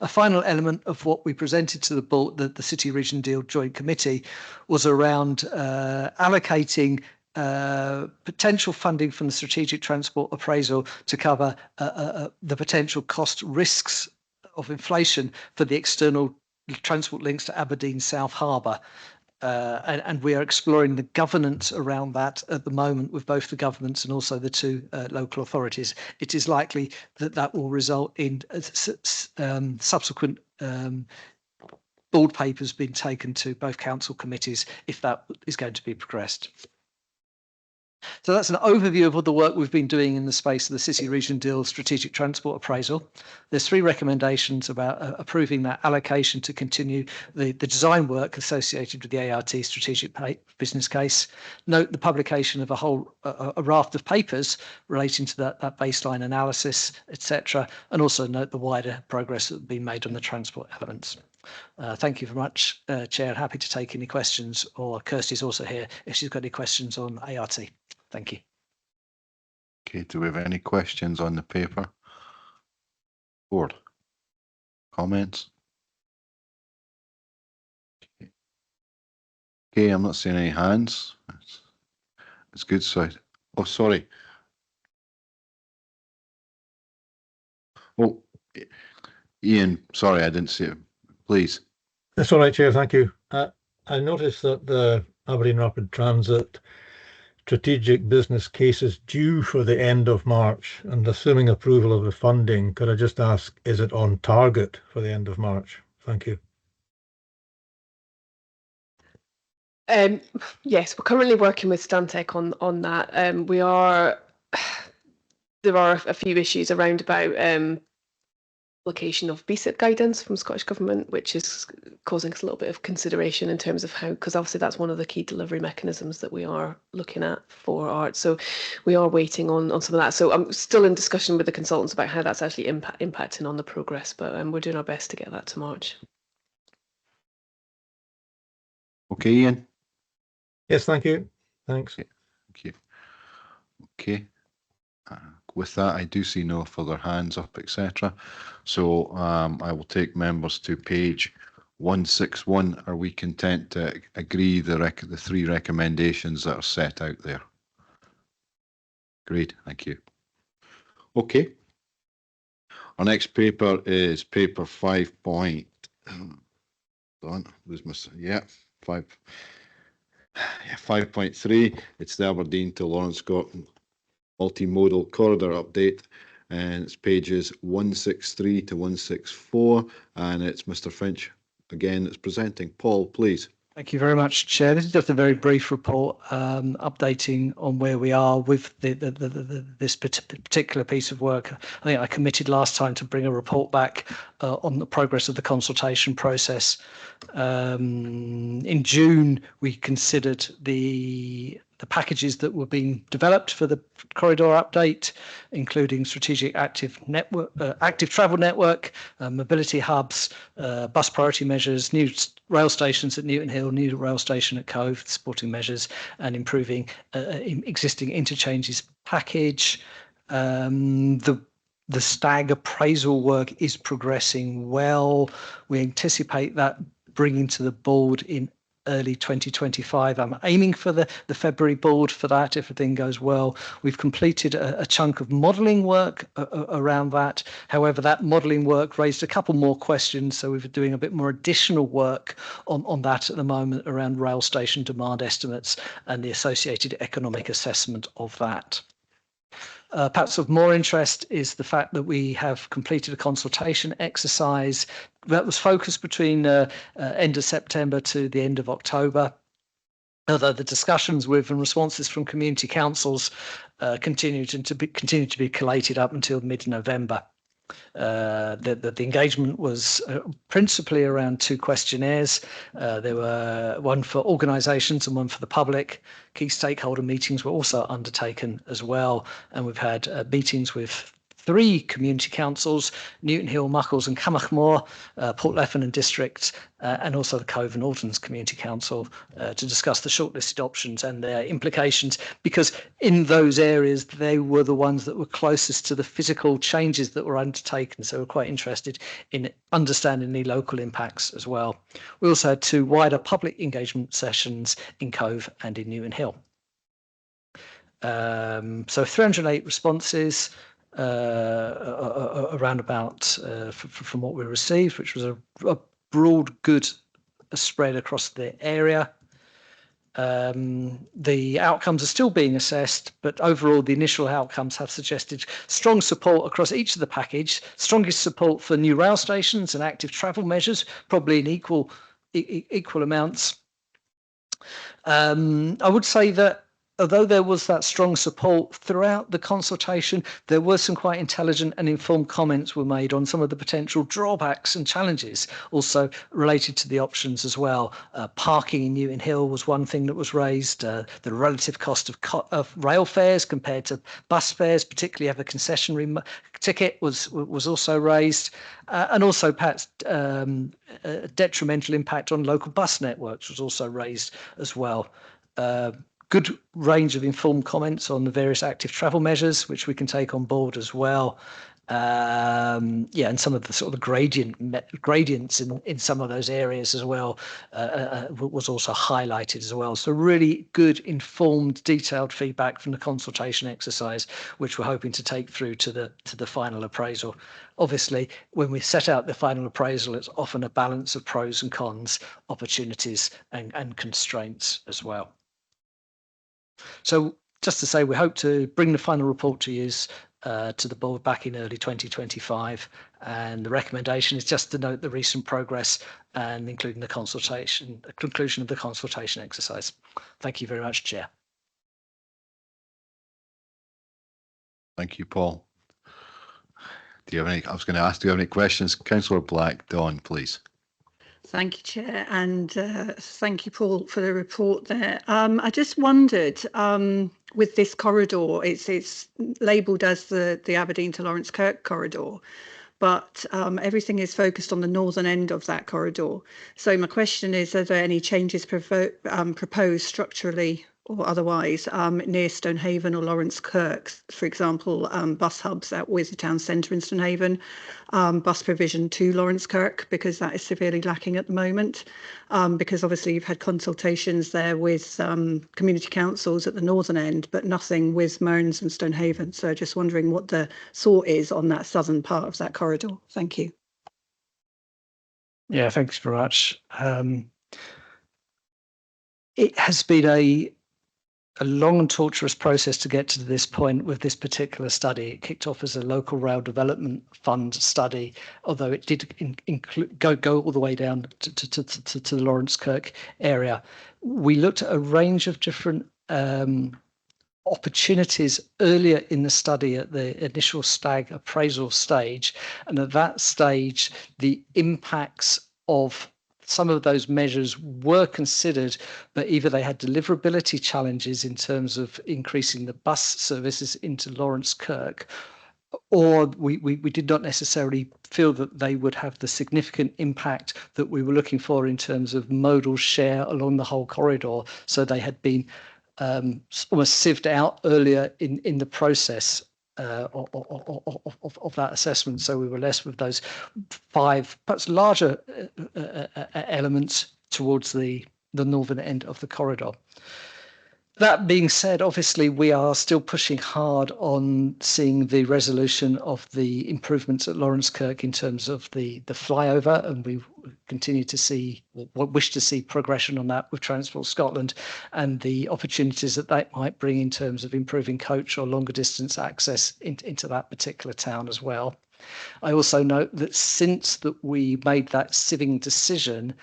A final element of what we presented to the board, the City Region Deal Joint Committee, was around allocating potential funding from the Strategic Transport Appraisal to cover the potential cost risks of inflation for the external transport links to Aberdeen South Harbour. And we are exploring the governance around that at the moment with both the governments and also the two local authorities. It is likely that that will result in subsequent board papers being taken to both council committees if that is going to be progressed. So that's an overview of all the work we've been doing in the space of the City Region Deal Strategic Transport Appraisal. There's 3 recommendations about approving that allocation to continue the design work associated with the ART strategic business case. Note the publication of a raft of papers relating to that baseline analysis, etc. And also note the wider progress that has been made on the transport elements. Thank you very much, Chair. Happy to take any questions, or Kirsty's also here if she's got any questions on ART. Thank you. Okay, do we have any questions on the paper? Board? Comments? Okay, I'm not seeing any hands. It's good. So, oh, sorry. Oh, Ian, sorry, I didn't see it. Please. That's all right, Chair. Thank you. I noticed that the Aberdeen Rapid Transit strategic business case is due for the end of March, and assuming approval of the funding, could I just ask, is it on target for the end of March? Thank you. Yes, we're currently working with Stantec on that. There are a few issues around about application of BSIP guidance from Scottish Government, which is causing us a little bit of consideration in terms of how, because obviously that's one of the key delivery mechanisms that we are looking at for art. So we are waiting on some of that. So I'm still in discussion with the consultants about how that's actually impacting on the progress, but we're doing our best to get that to March. Okay, Ian. Yes, thank you. Thanks. Okay. Thank you. Okay. With that, I do see no further hands up, etc. So I will take members to page 161. Are we content to agree the three recommendations that are set out there? Great, thank you. Okay. Our next paper is paper 5 point. Yeah, 5.3. It's the Aberdeen to Lawrence Scotland multimodal corridor update, and it's pages 163 to 164, and it's Mr. Finch again that's presenting. Paul, please. Thank you very much, Chair. This is just a very brief report updating on where we are with this particular piece of work. I think I committed last time to bring a report back on the progress of the consultation process. In June, we considered the packages that were being developed for the corridor update, including strategic active travel network, mobility hubs, bus priority measures, new rail stations at Newton Hill, new rail station at Cove, supporting measures, and improving existing interchanges package. The stag appraisal work is progressing well. We anticipate that bringing to the board in early 2025. I'm aiming for the February board for that if everything goes well. We've completed a chunk of modelling work around that. However, that modelling work raised a couple more questions, so we're doing a bit more additional work on that at the moment around rail station demand estimates and the associated economic assessment of that. Perhaps of more interest is the fact that we have completed a consultation exercise that was focused between end of September to the end of October. Although the discussions with and responses from community councils continued to be collated up until mid-November. The engagement was principally around two questionnaires. There were one for organisations and one for the public. Key stakeholder meetings were also undertaken as well, and we've had meetings with 3 community councils: Newton Hill, Muckles and Camachmore, Portleffen and District, and also the Cove and Altons Community Council to discuss the shortlisted options and their implications, because in those areas they were the ones that were closest to the physical changes that were undertaken, so we're quite interested in understanding the local impacts as well. We also had 2 wider public engagement sessions in Cove and in Newton Hill. So 308 responses, around about from what we received, which was a broad good spread across the area. The outcomes are still being assessed, but overall the initial outcomes have suggested strong support across each of the package, strongest support for new rail stations and active travel measures, probably in equal amounts. I would say that although there was that strong support throughout the consultation, there were some quite intelligent and informed comments were made on some of the potential drawbacks and challenges, also related to the options as well. Parking in Newton Hill was one thing that was raised. The relative cost of rail fares compared to bus fares, particularly if a concessionary ticket was also raised, and also perhaps detrimental impact on local bus networks was also raised as well. Good range of informed comments on the various active travel measures, which we can take on board as well. And some of the sort of gradients in some of those areas as well was also highlighted as well. So really good, informed, detailed feedback from the consultation exercise, which we're hoping to take through to the final appraisal. Obviously, when we set out the final appraisal, it's often a balance of pros and cons, opportunities and constraints as well. So just to say, we hope to bring the final report to you to the board back in early 2025, and the recommendation is just to note the recent progress and including the conclusion of the consultation exercise. Thank you very much, Chair. Thank you, Paul. Do you have any? I was going to ask, do you have any questions? Councillor Black, Dawn, please. Thank you, Chair, and thank you, Paul, for the report there. I just wondered, with this corridor, it's labelled as the Aberdeen to Lawrence Kirk corridor, but everything is focused on the northern end of that corridor. So my question is, are there any changes proposed structurally or otherwise near Stonehaven or Lawrence Kirk? For example, bus hubs at Wizard Town Centre in Stonehaven, bus provision to Lawrence Kirk, because that is severely lacking at the moment. Because obviously you've had consultations there with community councils at the northern end, but nothing with Mearns and Stonehaven. So just wondering what the thought is on that southern part of that corridor. Thank you. Yeah, thanks very much. It has been a long and torturous process to get to this point with this particular study. It kicked off as a local rail development fund study, although it did go all the way down to the Lawrence Kirk area. We looked at a range of different opportunities earlier in the study at the initial stag appraisal stage, and at that stage the impacts of some of those measures were considered, but either they had deliverability challenges in terms of increasing the bus services into Lawrence Kirk, or we did not necessarily feel that they would have the significant impact that we were looking for in terms of modal share along the whole corridor. So they had been almost sieved out earlier in the process of that assessment. So we were left with those 5 perhaps larger elements towards the northern end of the corridor. That being said, obviously we are still pushing hard on seeing the resolution of the improvements at Lawrence Kirk in terms of the flyover, and we continue to see, or wish to see, progression on that with Transport Scotland and the opportunities that that might bring in terms of improving coach or longer distance access into that particular town as well. I also note that since that we made that sieving decision,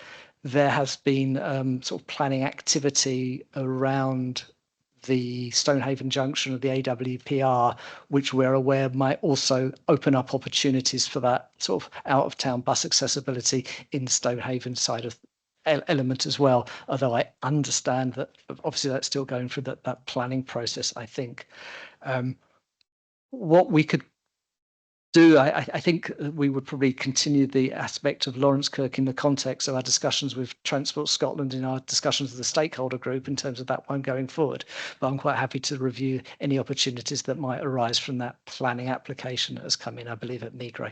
there has been sort of planning activity around the Stonehaven junction of the AWPR, which we're aware might also open up opportunities for that sort of out-of-town bus accessibility in the Stonehaven side of element as well. Although I understand that obviously that's still going through that planning process, I think. What we could do, I think we would probably continue the aspect of Lawrence Kirk in the context of our discussions with Transport Scotland, in our discussions with the stakeholder group in terms of that one going forward. But I'm quite happy to review any opportunities that might arise from that planning application that has come in, I believe, at Meagray.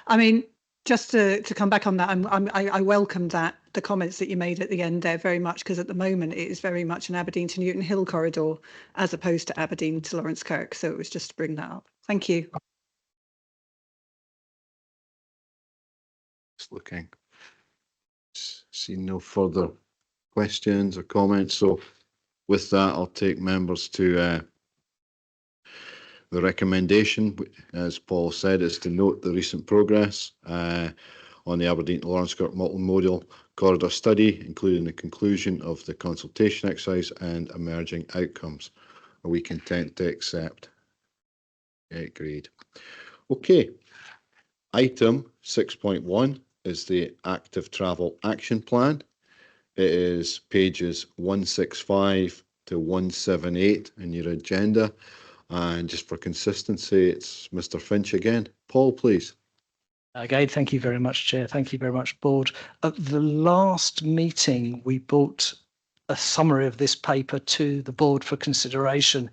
I mean, just to come back on that, I welcome that, the comments that you made at the end there very much, because at the moment it is very much an Aberdeen to Newton Hill corridor as opposed to Aberdeen to Lawrence Kirk. So it was just to bring that up. Thank you. Just looking. See no further questions or comments. So with that, I'll take members to the recommendation, as Paul said, is to note the recent progress on the Aberdeen to Lawrence Kirk multimodal corridor study, including the conclusion of the consultation exercise and emerging outcomes. Are we content to accept? Yeah, agreed. Okay. Item 6.1 is the Active Travel Action Plan. It is pages 165 to 178 in your agenda. And just for consistency, it's Mr. Finch again. Paul, please. Again, thank you very much, Chair. Thank you very much, Board. At the last meeting, we brought a summary of this paper to the Board for consideration.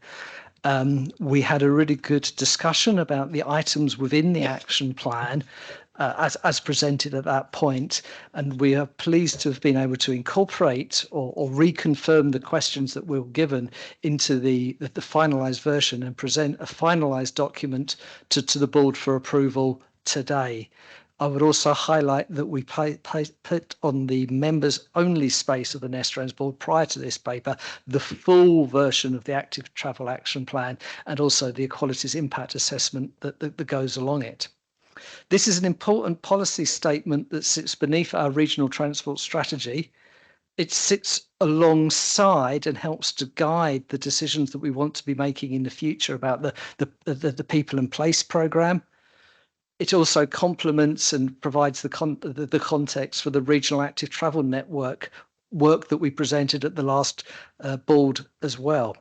We had a really good discussion about the items within the action plan as presented at that point, and we are pleased to have been able to incorporate or reconfirm the questions that were given into the finalised version and present a finalised document to the Board for approval today. I would also highlight that we put on the members only space of the Nestrans Board prior to this paper the full version of the Active Travel Action Plan and also the Equalities Impact Assessment that goes along it. This is an important policy statement that sits beneath our regional transport strategy. It sits alongside and helps to guide the decisions that we want to be making in the future about the People and Place programme. It also complements and provides the context for the Regional Active Travel Network work that we presented at the last board as well.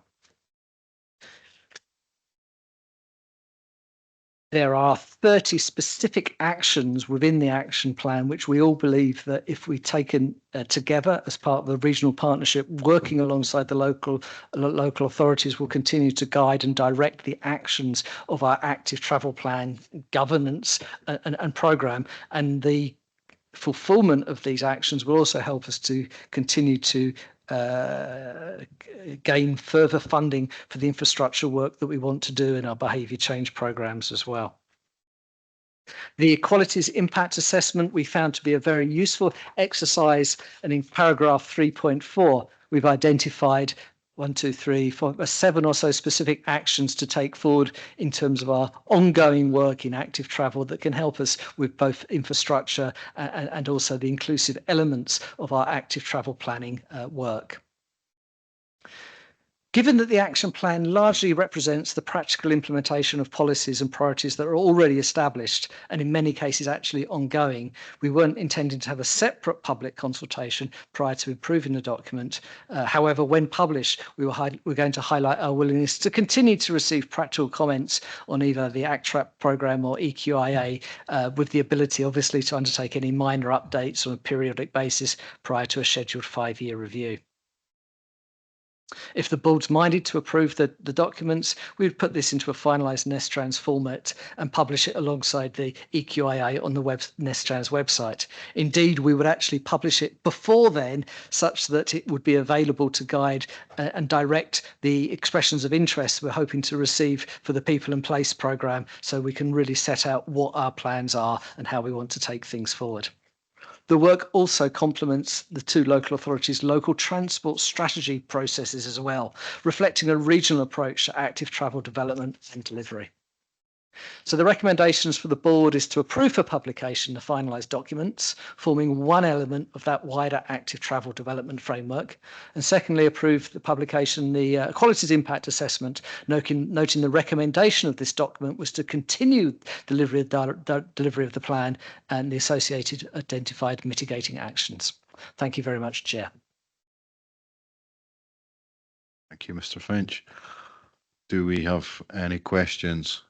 There are 30 specific actions within the action plan, which we all believe that if we taken together as part of the regional partnership, working alongside the local authorities, will continue to guide and direct the actions of our active travel plan governance and programme. And the fulfilment of these actions will also help us to continue to gain further funding for the infrastructure work that we want to do in our behaviour change programmes as well. The Equalities Impact Assessment we found to be a very useful exercise, and in paragraph 3.4 we've identified 7 or so specific actions to take forward in terms of our ongoing work in active travel that can help us with both infrastructure and also the inclusive elements of our active travel planning work. Given that the action plan largely represents the practical implementation of policies and priorities that are already established and in many cases actually ongoing, we weren't intending to have a separate public consultation prior to approving the document. However, when published, we're going to highlight our willingness to continue to receive practical comments on either the ACTRAP programme or EQIA, with the ability obviously to undertake any minor updates on a periodic basis prior to a scheduled 5-year review. If the board's minded to approve the documents, we would put this into a finalised Nestrans format and publish it alongside the EQIA on the Nestrans website. Indeed, we would actually publish it before then, such that it would be available to guide and direct the expressions of interest we're hoping to receive for the People and Place programme, so we can really set out what our plans are and how we want to take things forward. The work also complements the 2 local authorities' local transport strategy processes as well, reflecting a regional approach to active travel development and delivery. So the recommendations for the board is to approve for publication the finalised documents, forming one element of that wider active travel development framework, and secondly, approve the publication, the Equalities Impact Assessment, noting the recommendation of this document was to continue delivery of the plan and the associated identified mitigating actions. Thank you very much, Chair. Thank you, Mr. Finch. Do we have any questions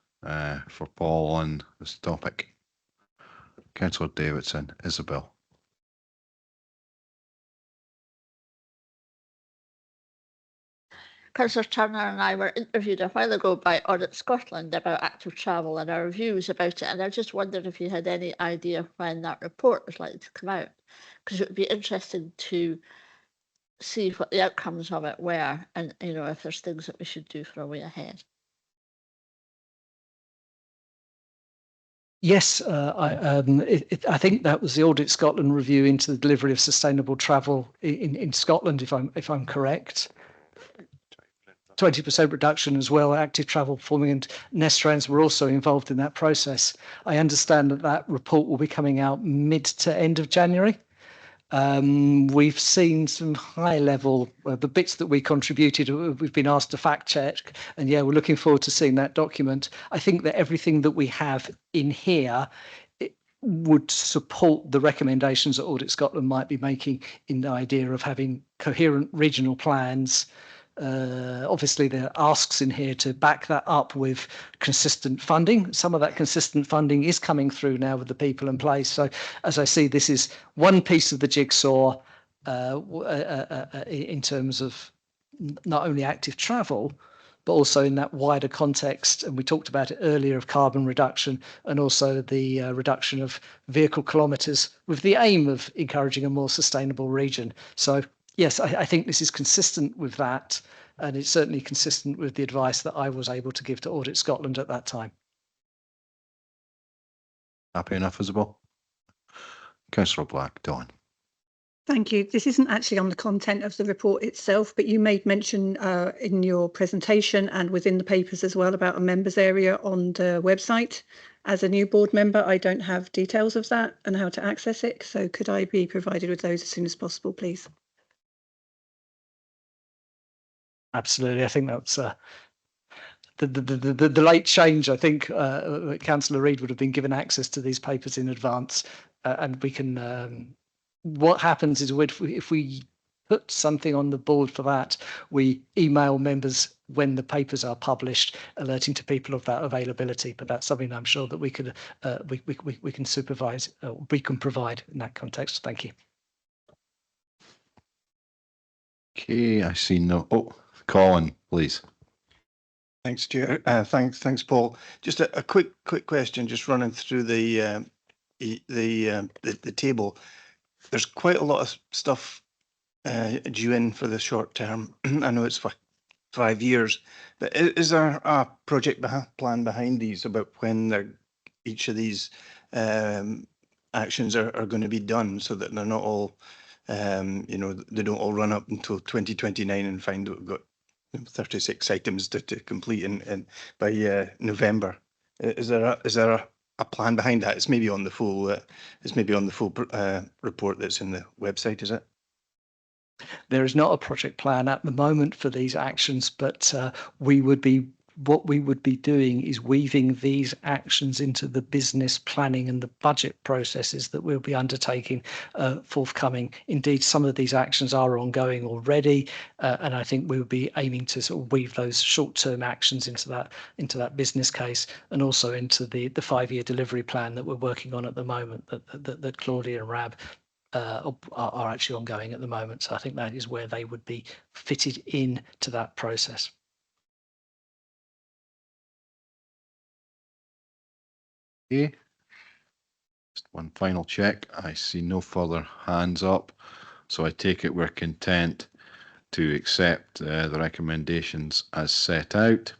for Paul on this topic? Councillor Davidson, Isabel. Councillor Turner and I were interviewed a while ago by Audit Scotland about active travel and our views about it, and I just wondered if you had any idea when that report was likely to come out, because it would be interesting to see what the outcomes of it were, and if there's things that we should do for a way ahead. Yes, I think that was the Audit Scotland review into the delivery of sustainable travel in Scotland, if I'm correct. 20% reduction as well. Active travel performing and Nestrans were also involved in that process. I understand that report will be coming out mid to end of January. We've seen some high level, the bits that we contributed, we've been asked to fact check, and yeah, we're looking forward to seeing that document. I think that everything that we have in here would support the recommendations that Audit Scotland might be making in the idea of having coherent regional plans. Obviously, there are asks in here to back that up with consistent funding. Some of that consistent funding is coming through now with the People and Place. So, as I see, this is one piece of the jigsaw in terms of not only active travel, but also in that wider context. And we talked about it earlier of carbon reduction and also the reduction of vehicle kilometres with the aim of encouraging a more sustainable region. So, yes, I think this is consistent with that, and it's certainly consistent with the advice that I was able to give to Audit Scotland at that time. Happy enough, Isabel? Councillor Black, Dawn. Thank you. This isn't actually on the content of the report itself, but you made mention in your presentation and within the papers as well about a members area on the website. As a new board member, I don't have details of that and how to access it. So could I be provided with those as soon as possible, please? Absolutely. I think that's the late change. I think Councillor Reid would have been given access to these papers in advance, and we can. What happens is if we put something on the board for that, we email members when the papers are published, alerting to people of that availability. But that's something I'm sure that we could we can supervise, we can provide in that context. Thank you. Okay, I see no. Oh, Colin, please. Thanks, Chair. Thanks, Paul. Just a quick question, just running through the table. There's quite a lot of stuff due in for the short term. I know it's for 5 years, but is there a project plan behind these about when each of these actions are going to be done, so that they're not all, they don't all run up until 2029 and find that we've got 36 items to complete in by November. Is there a plan behind that? It's maybe on the full report that's in the website, is it? There is not a project plan at the moment for these actions, but what we would be doing is weaving these actions into the business planning and the budget processes that we'll be undertaking forthcoming. Indeed, some of these actions are ongoing already, and I think we'll be aiming to sort of weave those short-term actions into that business case, and also into the 5-year delivery plan that we're working on at the moment, that Claudia and Rab are actually ongoing at the moment. So I think that is where they would be fitted in to that process. Okay. Just one final check. I see no further hands up, so I take it we're content to accept the recommendations as set out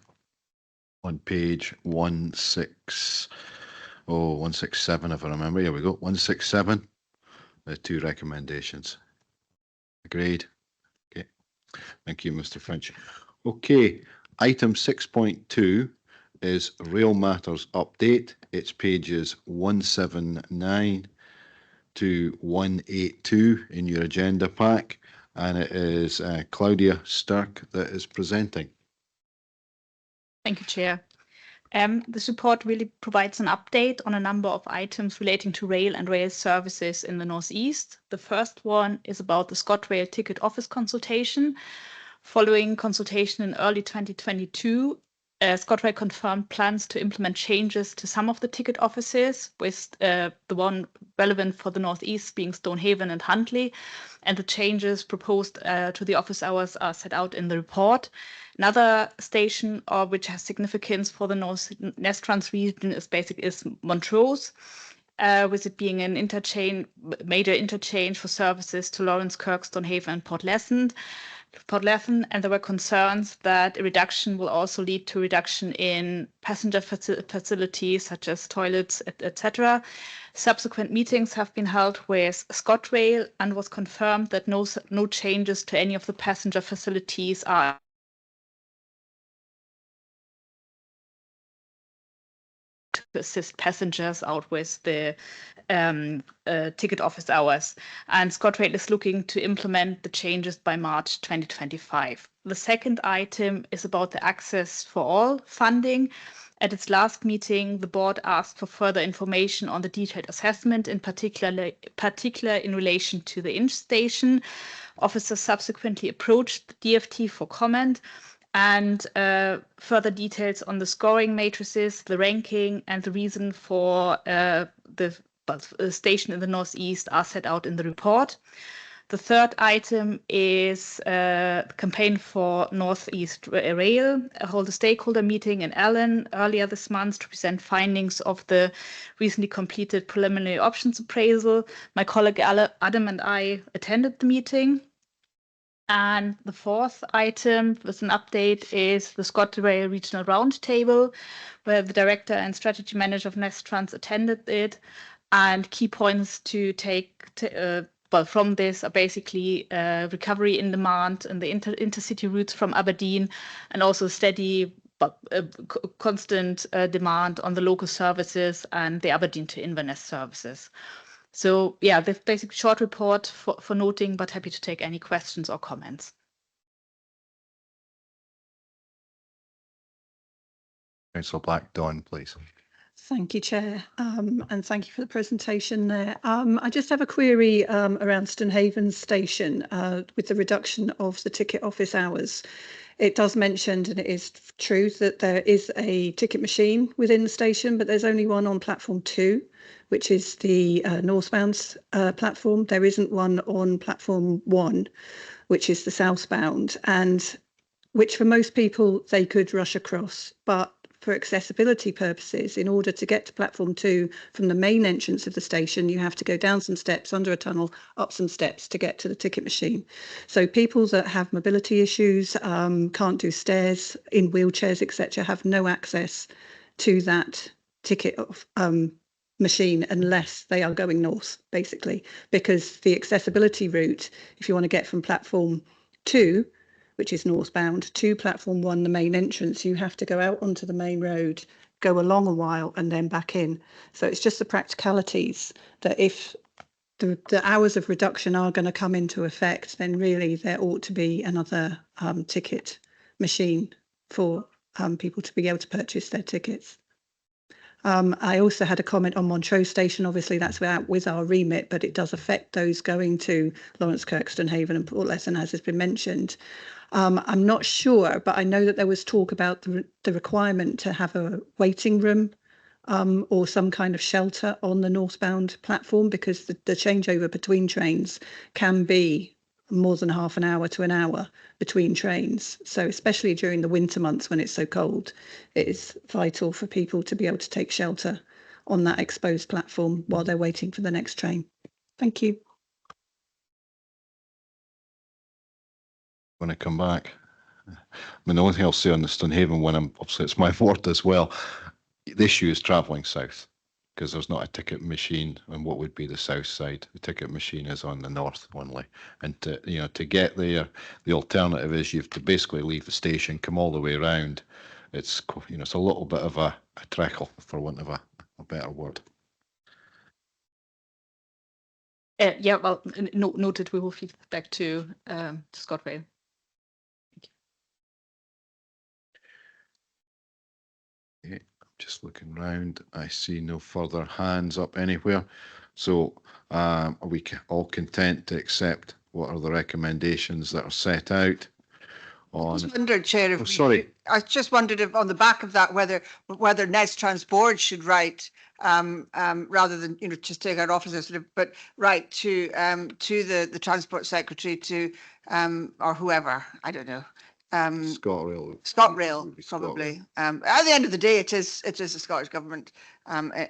on page 167, if I remember. Here we go, 167. The 2 recommendations. Agreed. Okay. Thank you, Mr. Finch. Okay, item 6.2 is Rail Matters Update. It's pages 179 to 182 in your agenda pack, and it is Claudia Stirk that is presenting. Thank you, Chair. This report really provides an update on a number of items relating to rail and rail services in the Northeast. The first one is about the ScotRail ticket office consultation. Following consultation in early 2022, ScotRail confirmed plans to implement changes to some of the ticket offices, with the one relevant for the Northeast being Stonehaven and Huntly, and the changes proposed to the office hours are set out in the report. Another station which has significance for the North Nestrans region is Montrose, with it being an major interchange for services to Lawrence, Kirk, Stonehaven and Port Lesson, and there were concerns that a reduction will also lead to reduction in passenger facilities such as toilets, etc. Subsequent meetings have been held with ScotRail, and was confirmed that no changes to any of the passenger facilities are to assist passengers out with the ticket office hours. And ScotRail is looking to implement the changes by March 2025. The second item is about the Access for All funding. At its last meeting, the board asked for further information on the detailed assessment, in particular in relation to the Inch station. Officers subsequently approached the DfT for comment, and further details on the scoring matrices, the ranking, and the reason for the station in the Northeast are set out in the report. The third item is the campaign for Northeast Rail. I hold a stakeholder meeting in Allen earlier this month to present findings of the recently completed preliminary options appraisal. My colleague Adam and I attended the meeting. And the fourth item with an update is the ScotRail Regional Roundtable, where the Director and Strategy Manager of Nestrans attended it. And key points to take well, from this are basically recovery in demand and the intercity routes from Aberdeen, and also steady but constant demand on the local services and the Aberdeen to Inverness services. So yeah, the basic short report for noting, but happy to take any questions or comments. Councillor Black, Dawn, please. Thank you, Chair, and thank you for the presentation there. I just have a query around Stonehaven Station with the reduction of the ticket office hours. It does mention, and it is true, that there is a ticket machine within the station, but there's only one on platform 2, which is the northbound platform. There isn't one on platform 1, which is the southbound, and which for most people they could rush across, but for accessibility purposes, in order to get to platform 2 from the main entrance of the station, you have to go down some steps, under a tunnel, up some steps to get to the ticket machine. So people that have mobility issues, can't do stairs, in wheelchairs, etc., have no access to that ticket machine unless they are going north, basically, because the accessibility route, if you want to get from platform 2, which is northbound, to platform 1, the main entrance, you have to go out onto the main road, go along a while and then back in. So it's just the practicalities that if the hours of reduction are going to come into effect, then really there ought to be another ticket machine for people to be able to purchase their tickets. I also had a comment on Montrose Station. Obviously, that's with our remit, but it does affect those going to Lawrence Kirk, Stonehaven and Portleton, as has been mentioned. I'm not sure, but I know that there was talk about the requirement to have a waiting room or some kind of shelter on the northbound platform, because the changeover between trains can be more than half an hour to an hour between trains. So especially during the winter months when it's so cold, it is vital for people to be able to take shelter on that exposed platform while they're waiting for the next train. Thank you. When I come back, I mean, the only thing I'll say on the Stonehaven one, obviously it's my ward as well, the issue is travelling south, because there's not a ticket machine on what would be the south side. The ticket machine is on the north only, and to get there, the alternative is you have to basically leave the station, come all the way around. It's it's a little bit of a treacle, for want of a better word. Yeah, well, noted. We will feed back to ScotRail. Okay, just looking round, I see no further hands up anywhere. So are we all content to accept what are the recommendations that are set out? I just wondered, Chair, if I just wondered if on the back of that whether Nestrans Board should write rather than just take out officers, but write to the Transport Secretary to or whoever, I don't know. ScotRail Probably. At the end of the day, it is the Scottish Government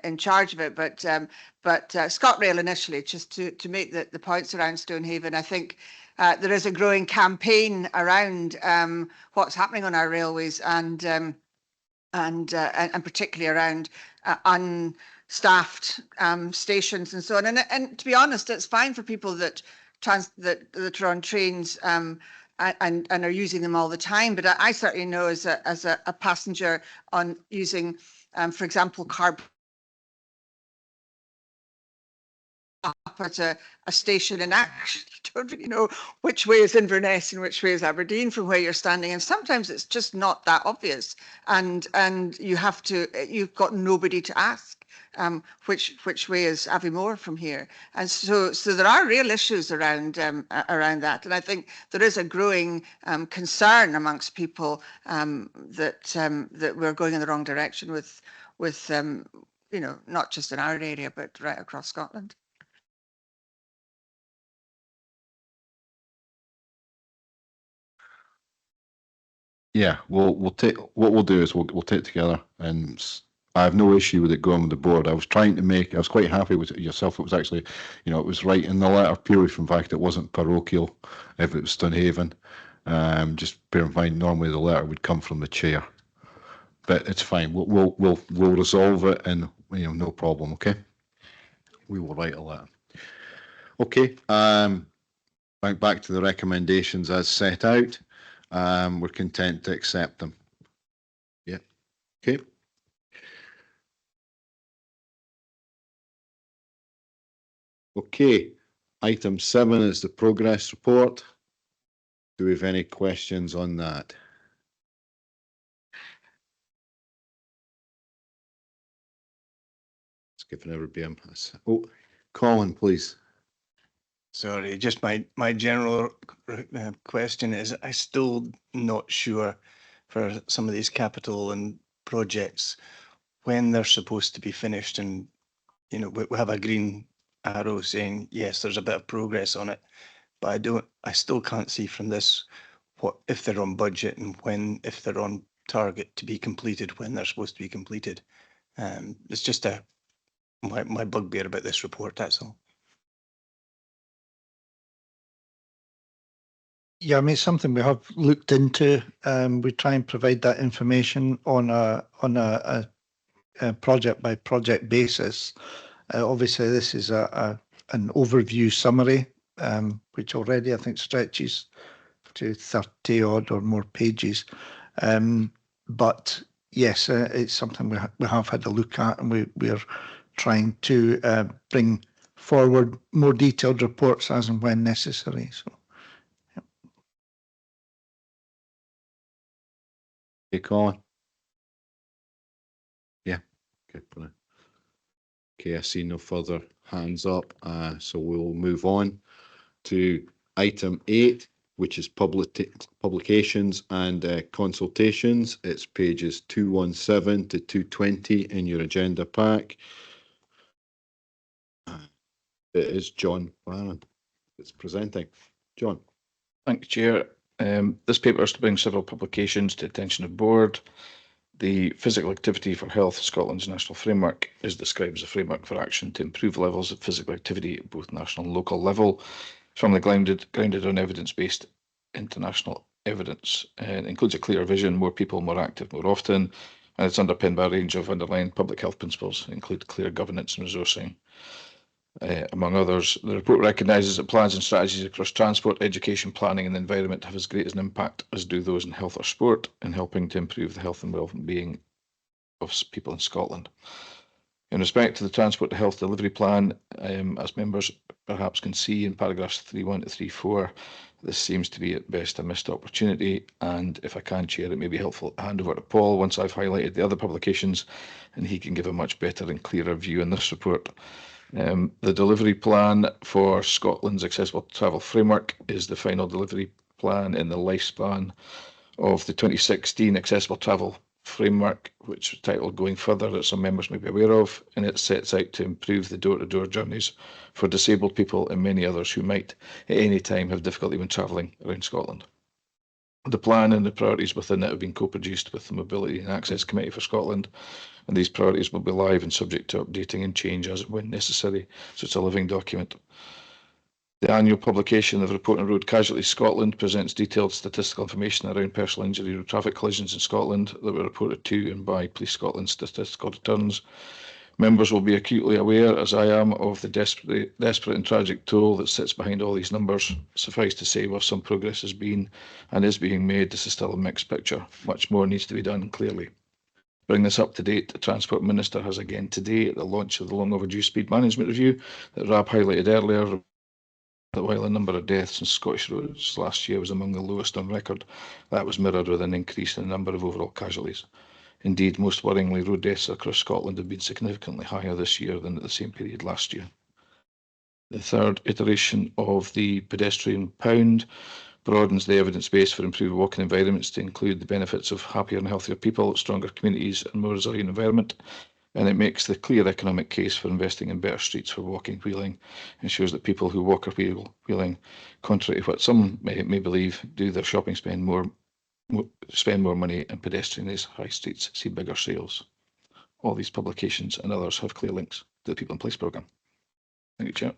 in charge of it, but ScotRail initially, just to make the points around Stonehaven. I think there is a growing campaign around what's happening on our railways, and particularly around unstaffed stations and so on. And to be honest, it's fine for people that are on trains and are using them all the time. But I certainly know as a passenger on using, for example, car up at a station, and actually don't really know which way is Inverness and which way is Aberdeen from where you're standing, and sometimes it's just not that obvious, and you've got nobody to ask which way is Aviemore from here, and so there are real issues around that, and I think there is a growing concern amongst people that we're going in the wrong direction with not just in our area but right across Scotland. Yeah, we'll take what we'll do is we'll take together, and I have no issue with it going with the board. I was quite happy with it yourself. It was actually, it was right in the letter purely from the fact it wasn't parochial. If it was Stonehaven, just bear in mind normally the letter would come from the chair, but it's fine. We'll resolve it, and no problem. Okay. write a letter. Okay, back to the recommendations as set out. We're content to accept them. Yeah, okay. Okay, item 7 is the progress report. Do we have any questions on that? It's giving everybody a pass. Oh, Colin, please. Sorry, just my general question is, I still not sure for some of these capital and projects when they're supposed to be finished, and you know we have a green arrow saying yes, there's a bit of progress on it, but I still can't see from this what if they're on budget and when, if they're on target to be completed, when they're supposed to be completed. It's just my bugbear about this report, that's all. Yeah, I mean, something we have looked into. We try and provide that information on a project by project basis. Obviously, this is an overview summary, which already I think stretches to 30 odd or more pages. But yes, it's something we have had a look at, and we are trying to bring forward more detailed reports as and when necessary. So. Okay, Colin. Yeah. Okay, brilliant. Okay, I see no further hands up, so we'll move on to item 8, which is publications and consultations. It's pages 217 to 220 in your agenda pack. It is John Bannon that's presenting. John. Thank you, Chair. This paper is to bring several publications to the attention of the board. The Physical Activity for Health Scotland's National Framework is described as a framework for action to improve levels of physical activity at both national and local level, firmly grounded on evidence-based international evidence. It includes a clear vision, more people, more active, more often, and it's underpinned by a range of underlying public health principles, include clear governance and resourcing. Among others, the report recognises that plans and strategies across transport, education, planning and the environment have as great an impact as do those in health or sport in helping to improve the health and well-being of people in Scotland. In respect to the Transport to Health Delivery Plan, as members perhaps can see in paragraphs 3.1 to 3.4, this seems to be at best a missed opportunity, and if I can, Chair, it may be helpful to hand over to Paul once I've highlighted the other publications and he can give a much better and clearer view in this report. The delivery plan for Scotland's Accessible Travel Framework is the final delivery plan in the lifespan of the 2016 Accessible Travel Framework, which is titled Going Further, that some members may be aware of, and it sets out to improve the door-to-door journeys for disabled people and many others who might at any time have difficulty when travelling around Scotland. The plan and the priorities within it have been co-produced with the Mobility and Access Committee for Scotland, and these priorities will be live and subject to updating and change as and when necessary, so it's a living document. The annual publication of the Report on Road Casualties Scotland presents detailed statistical information around personal injury or traffic collisions in Scotland that were reported to and by Police Scotland's statistical returns. Members will be acutely aware, as I am, of the desperate and tragic toll that sits behind all these numbers. Suffice to say, while some progress has been and is being made, this is still a mixed picture. Much more needs to be done, clearly. Bring this up to date, the Transport Minister has again today, at the launch of the long overdue speed management review that Rab highlighted earlier, that while the number of deaths on Scottish roads last year was among the lowest on record, that was mirrored with an increase in the number of overall casualties. Indeed, most worryingly, road deaths across Scotland have been significantly higher this year than at the same period last year. The third iteration of the pedestrian pound broadens the evidence base for improved walking environments to include the benefits of happier and healthier people, stronger communities and more resilient environment, and it makes the clear economic case for investing in better streets for walking, wheeling, and shows that people who walk or wheeling, contrary to what some may believe, do their shopping spend more money, and pedestrianised high streets see bigger sales. All these publications and others have clear links to the People in Place programme. Thank you, Chair.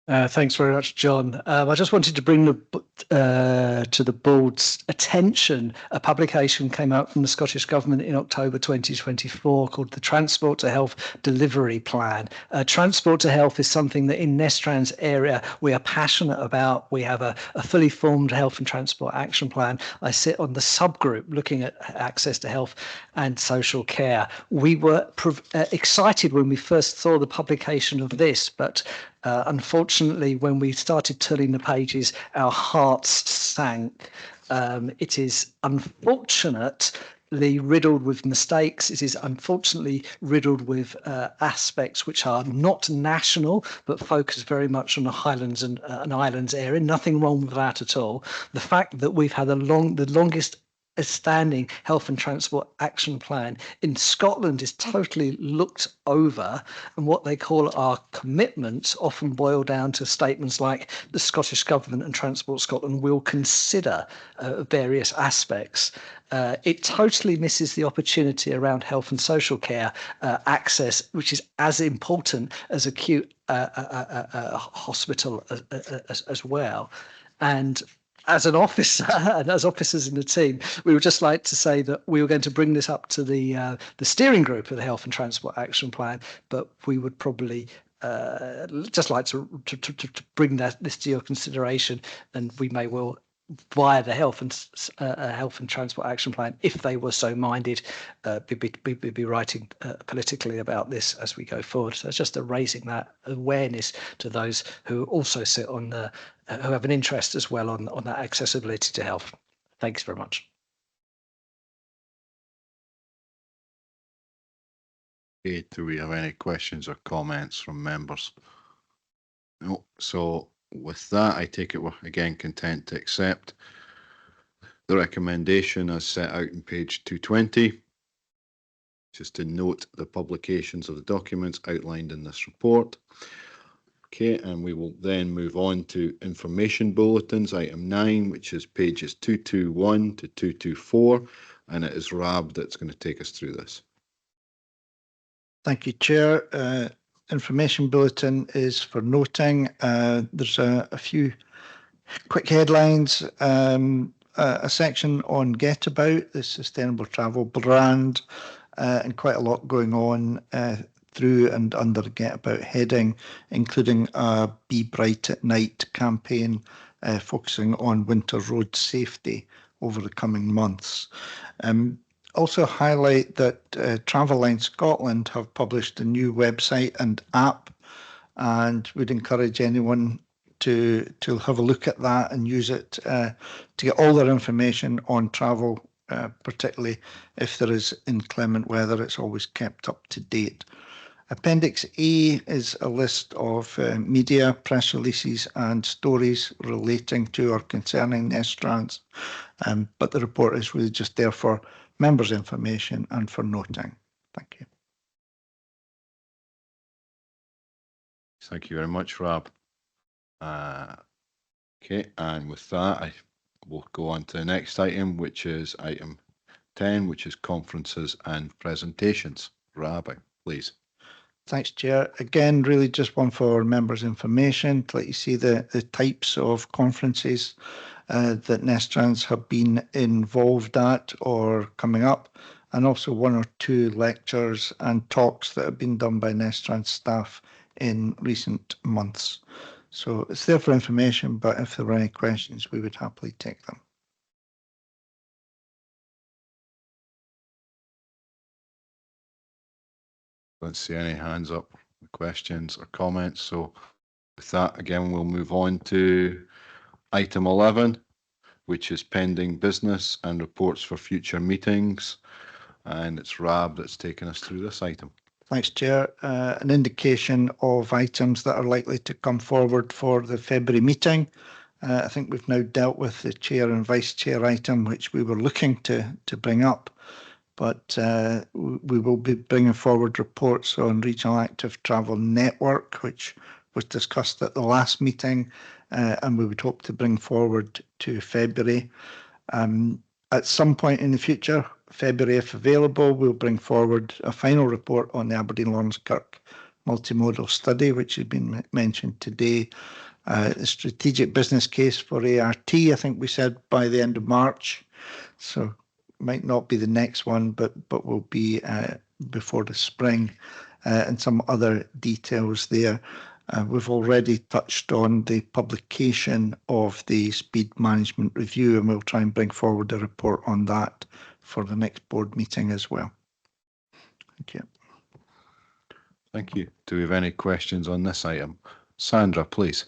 Thanks very much, John. I just wanted to bring to the board's attention a publication came out from the Scottish Government in October 2024 called the Transport to Health Delivery Plan. Transport to Health is something that in Nestrans area we are passionate about. We have a fully formed health and transport action plan. I sit on the subgroup looking at access to health and social care. We were excited when we first saw the publication of this, but unfortunately, when we started turning the pages, our hearts sank. It is unfortunately riddled with mistakes. It is unfortunately riddled with aspects which are not national, but focus very much on the Highlands and Islands area. Nothing wrong with that at all. The fact that we've had the longest a standing health and transport action plan in Scotland is totally looked over, and what they call our commitments often boil down to statements like the Scottish Government and Transport Scotland will consider various aspects. It totally misses the opportunity around health and social care access, which is as important as acute hospital as well. And as an officer and as officers in the team, we would just like to say that we were going to bring this up to the steering group of the Health and Transport Action Plan, but we would probably just like to bring this to your consideration, and we may well, via the Health and Transport Action Plan, if they were so minded, be writing politically about this as we go forward. So it's just raising that awareness to those who also sit on who have an interest as well on that accessibility to health. Thanks very much. Okay, do we have any questions or comments from members? No. So with that, I take it we're again content to accept the recommendation as set out in page 220. Just to note the publications of the documents outlined in this report. Okay, and we will then move on to information bulletins, item 9, which is pages 221 to 224, and it is Rab that's going to take us through this. Thank you, Chair. Information bulletin is for noting. There's a few quick headlines. A section on Get About, the sustainable travel brand, and quite a lot going on through and under the Get About heading, including a Be Bright at Night campaign focusing on winter road safety over the coming months. Also highlight that Travel Line Scotland have published a new website and app, and would encourage anyone to have a look at that and use it to get all their information on travel, particularly if there is inclement weather. It's always kept up to date. Appendix A is a list of media, press releases and stories relating to or concerning Nestrans, but the report is really just there for members' information and for noting. Thank you. Thank you very much, Rob. Okay, and with that, I will go on to the next item, which is item 10, which is conferences and presentations. Rob, please. Thanks, Chair. Again, really just one for members' information to let you see the types of conferences that Nestrans have been involved at or coming up, and also 1 or 2 lectures and talks that have been done by Nestrans staff in recent months. So it's there for information, but if there were any questions, we would happily take them. Don't see any hands up, questions or comments. So with that, again, we'll move on to item 11, which is pending business and reports for future meetings. And it's Rab that's taken us through this item. Thanks, Chair. An indication of items that are likely to come forward for the February meeting. I think we've now dealt with the Chair and Vice Chair item, which we were looking to bring up. But we will be bringing forward reports on Regional Active Travel Network, which was discussed at the last meeting, and we would hope to bring forward to February. At some point in the future, February if available, we'll bring forward a final report on the Aberdeen Lawrence Kirk multimodal study, which has been mentioned today. The strategic business case for ART, I think we said by the end of March. So might not be the next one, but will be before the spring, and some other details there. We've already touched on the publication of the speed management review, and we'll try and bring forward a report on that for the next board meeting as well. Thank you. Thank you. Do we have any questions on this item? Sandra, please.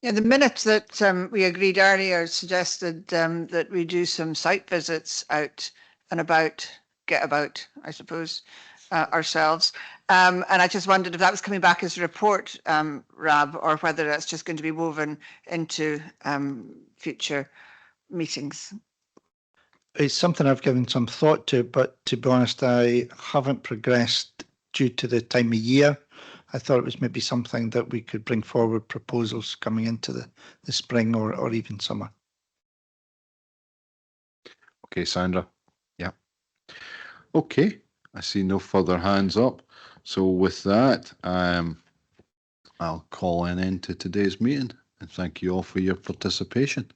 Yeah, the minutes that we agreed earlier suggested that we do some site visits out and about, get about, I suppose, ourselves. And I just wondered if that was coming back as a report, Rab, or whether that's just going to be woven into future meetings. It's something I've given some thought to, but to be honest, I haven't progressed due to the time of year. I thought it was maybe something that we could bring forward proposals coming into the spring or even summer. Okay, Sandra. Yeah. Okay. I see no further hands up. So with that, I'll call an end to today's meeting and thank you all for your participation.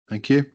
Thank you.